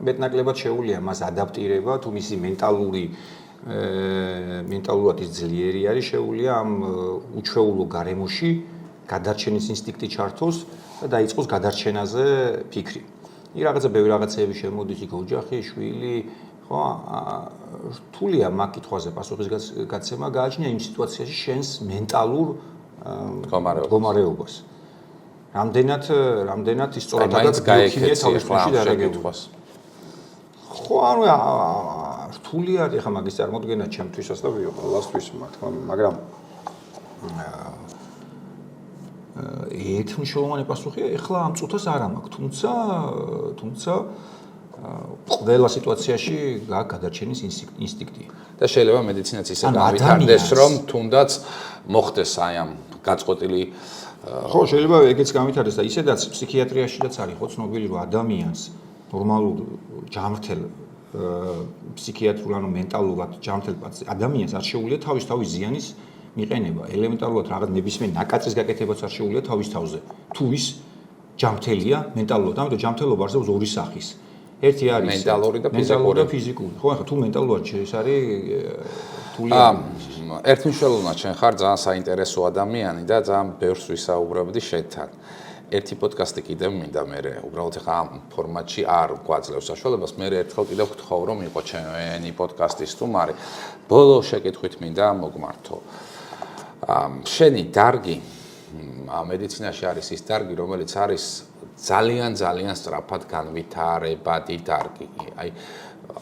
მეტნაკლებად შეუძლია მას ადაპტირება, თუ მისი მენტალურად ის ძლიერი არის, შეუძლია ამ უჩვეულო გარემოში გადარჩენის ინსტინქტი ჩართოს და დაიწყოს გადარჩენაზე ფიქრი. რაღაცა ბევრი რაღაცეები შემოდის, იქ ოჯახი, შვილი, ხო, რთულია მაგ კითხვაზე პასუხისგაცემა გააჩნია იმ სიტუაციაში შენს მენტალურ მდგომარეობას. რამდენად ისწორადაც გაიქცია თავის ფში დარეგებას. ხო, ანუ რთული არის ახლა მაგის წარმოქმნა ჩემთვისაც და ყველასთვის, მაგრამ ერთმნიშვნელოვანი პასუხია, ეხლა ამ წუთას არ მაქვს, თუმცა ყველა სიტუაციაში გაქვს გადარჩენის ინსტინქტი. და შეიძლება მედიცინაც ისე განვითარდეს, რომ თუნდაც მოხდეს აი ამ გაწყვეტილი ხო, შეიძლება ეგეც განვითარდეს და ისედაც ფსიქიატრიაშიც არის ხო ცნობილი, რომ ადამიანს ნორმალურ ჯანმრთელ ფსიქიატრულ ანუ მენტალურად ჯანმრთელ ადამიანს არ შეუძლია თავის ზიანის მიყენება, ელემენტარულად რაღაც ნებისმიერ ნაკაწის გაკეთებაც არ შეუძლია თავის თავზე. თუ ის ჯანმრთელია მენტალურად, ამიტომ ჯანმრთელობა არსებობს ორი სახის. ერთი არის მენტალური და ფიზიკური. ხო, ახლა თუ მენტალურად ეს არის რთული. ერთმნიშვნელოვნად შენ ხარ ძალიან საინტერესო ადამიანი და ძალიან ბევრს ვისაუბრებდი შენთან. ერთი პოდკასტი კიდევ მინდა მე, უბრალოდ ხა ამ ფორმატში არ გვაძლევს საშუალებას, მე ერთხელ კიდევ ვთხოვ რომ იყო ჩემი პოდკასტის სტუმარი. ბოლო შეკითხვით მინდა მოგმართო. შენი დარგი მედიცინაში არის ის დარგი, რომელიც არის ძალიან სწრაფად განვითარებადი დარგი. აი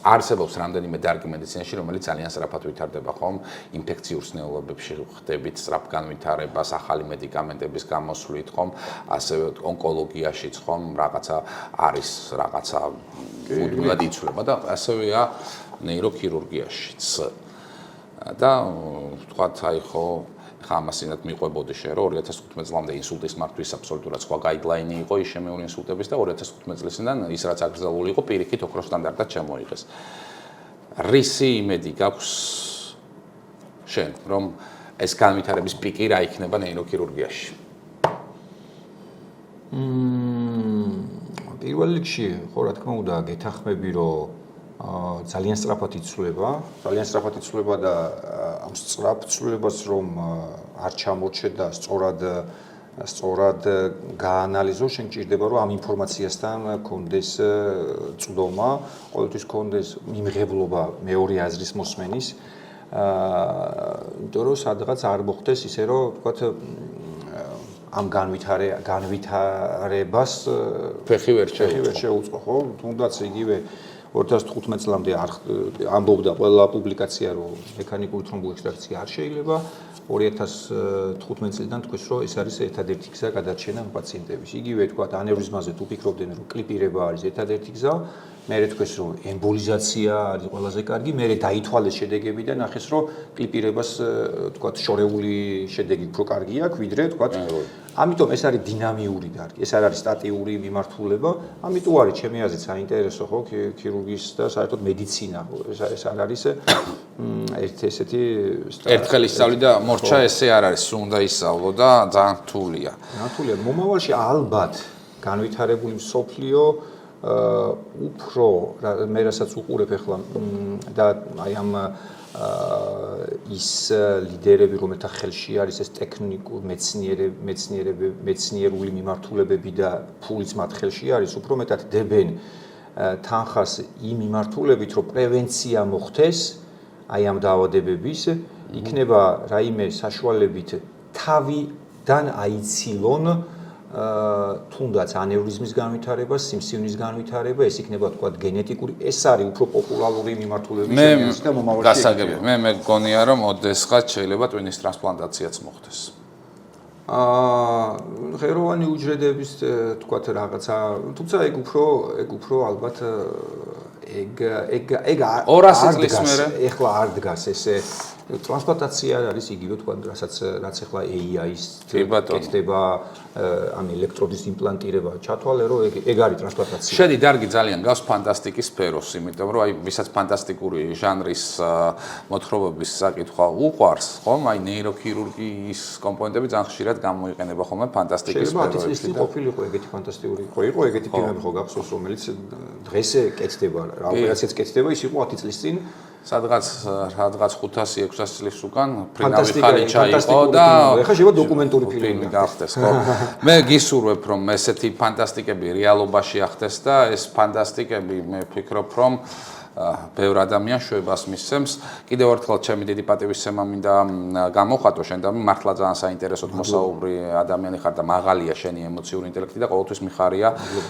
არსებობს რამდენიმე დარგი მედიცინაში, რომელიც ძალიან სწრაფად ვითარდება, ხომ? ინფექციურ სნეულებებში ხდებით სწრაფ განვითარებას, ახალი მედიკამენტების გამოსვლით, ხომ? ასევე ონკოლოგიაშიც, ხომ? რაღაცა არის, რაღაცა მუდმივად იცვლება და ასევეა ნეიროქირურგიაშიც. და ვთქვათ, აი ხო ხა ამასინად მიყვებოდი შენ რომ 2015 წლამდე ინსულტის მართვის აბსოლუტურად სხვა გაიდლაინი იყო ის შემეული ინსულტების და 2015 წლისიდან ის რაც აკრძალული იყო პირიქით ოქროს სტანდარტად შემოიღეს. რისი იმედი გაქვს შენ რომ ეს განვითარების პიკი რა იქნება ნეიროქირურგიაში? პირველ რიგში ხო რა თქმა უნდა გეთანხმები რომ ძალიან სწრაფად იცვლება და ამ სწრაფ ცვლილებას რომ არ ჩამორჩე და სწორად გაანალიზო, შენ გჭირდება რომ ამ ინფორმაციასთან გქონდეს წვდომა, ყოველთვის გქონდეს მიმღებლობა მეორე აზრის მოსმენის, იმიტომ რომ სადღაც არ მოხდეს ისე რომ ვთქვათ ამ განვითარებას ფეხი ვერ შეუწყო, ხო? თუნდაც იგივე 2015 წლამდე ამბობდა ყველა პუბლიკაცია რომ მექანიკური თრომბული ექსტრაქცია არ შეიძლება 2015 წლიდან თქვეს რომ ეს არის ერთადერთი გზა გადარჩენა პაციენტების. იგივე თქვა ანევრიზმაზე თუ ფიქრობდნენ რომ კლიპირება არის ერთადერთი გზა, მერე თქვეს რომ ემბოლიზაცია არის ყველაზე კარგი, მერე დაითვალეს შედეგები და ნახეს რომ კლიპირებას თქვა შორეული შედეგი უფრო კარგი აქვს ვიდრე თქვა ამიტომ ეს არის დინამიური დარგი, ეს არ არის სტატიური მიმართულება, ამიტომ არის ჩემი აზრით საინტერესო ხო ქირურგიის და საერთოდ მედიცინა ხო ეს არ არის ერთი ესეთი ერთხელ ისწავლი და მორჩა ესე არ არის, უნდა ისწავლო და ძალიან რთულია. რთულია. მომავალში ალბათ განვითარებული მსოფლიო უფრო მე რასაც უყურებ ახლა და აი ამ ის ლიდერები რომელთა ხელში არის ეს ტექნიკურ მეცნიერული მიმართულებები და ფულიც მათ ხელში არის უფრო მეტად დებენ თანხას იმ მიმართულებით რომ პრევენცია მოხდეს აი ამ დაავადებების იქნება რაიმე საშუალებით თავიდან აიცილონ თუნდაც ანევრიზმის განვითარება, სიმსივნის განვითარება, ეს იქნება თქვა გენეტიკური, ეს არის უფრო პოპულარული მიმართულების შემოსი და მომავალში. გასაგებია, მე მეგონია რომ ოდესღაც შეიძლება ტვინის ტრანსპლანტაციაც მოხდეს. ღეროვანი უჯრედების თქვა რაღაცა, თუმცა ეგ უფრო ალბათ ეგ 200 წლის მერე ეხლა არ დგას ესე ტრანსპლანტაცია არის იგივე თქვა რაც ეხლა AI-ის კეთდება ამ ელექტროდის იმპლანტირება ჩათვალე რომ ეგ არის ტრანსპლანტაცია. შედი დარგი ძალიან გავს ფანტასტიკის სფეროს, იმიტომ რომ აი ვისაც ფანტასტიკური ჟანრის მოთხრობების საკითხვა უყვარს, ხომ? აი ნეიროქირურგიის კომპონენტები ძალიან ხშირად გამოიყენება ხოლმე ფანტასტიკის სფეროში. შეიძლება 10 წლის წინ ყოფილიყო ეგეთი ფანტასტიკური იყო ეგეთი ფილმები ხო გახსოვს რომელიც დღეს კეთდება რა ოპერაციაც კეთდება ის იყო 10 წლის წინ სადღაც 500-600 წლის უკან ფრინავი ხალიჩა იყო და ეხლა შეიძლება დოკუმენტური ფილმი გახდეს, ხო? მე გისურვებ რომ ესეთი ფანტასტიკები რეალობაში ახდეს და ეს ფანტასტიკები მე ვფიქრობ რომ ბევრ ადამიანს შვებას მისცემს. კიდევ ერთხელ ჩემი დიდი პატივისცემა მინდა გამოხატო შენ და მართლა ძალიან საინტერესოდ მოსაუბრი ადამიანი ხარ და მაღალია შენი ემოციური ინტელექტი და ყოველთვის მიხარია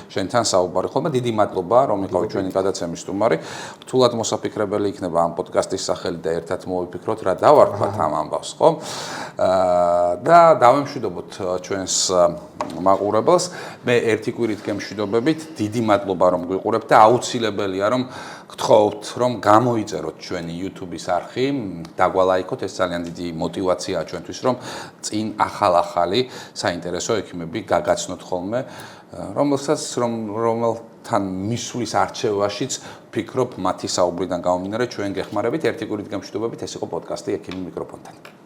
შენთან საუბარი. ხოლმე დიდი მადლობა რომ იყავი ჩვენი გადაცემის სტუმარი. რთულად მოსაფიქრებელი იქნება ამ პოდკასტის სახელი და ერთად მოვიფიქროთ რა დავარქვათ ამ ამბავს, ხო? და დავემშვიდობოთ ჩვენს მაყურებელს. მე ერთი კვირით გემშვიდობებით. დიდი მადლობა რომ გვიყურებთ და აუცილებელია რომ გთხოვთ რომ გამოიწეროთ ჩვენი YouTube-ის არხი, დაგვალაიქოთ, ეს ძალიან დიდი мотиваციაა ჩვენთვის რომ წინ ახალ-ახალი საინტერესო ექიმები გაგაცნოთ ხოლმე, რომელთან მისვლის არჩევაშიც ვფიქრობ მათი საუბრიდან გამომდინარე ჩვენ გეხმარებით ერთი კვირით გემშვიდობებით, ეს იყო პოდკასტი ექიმი მიკროფონთან.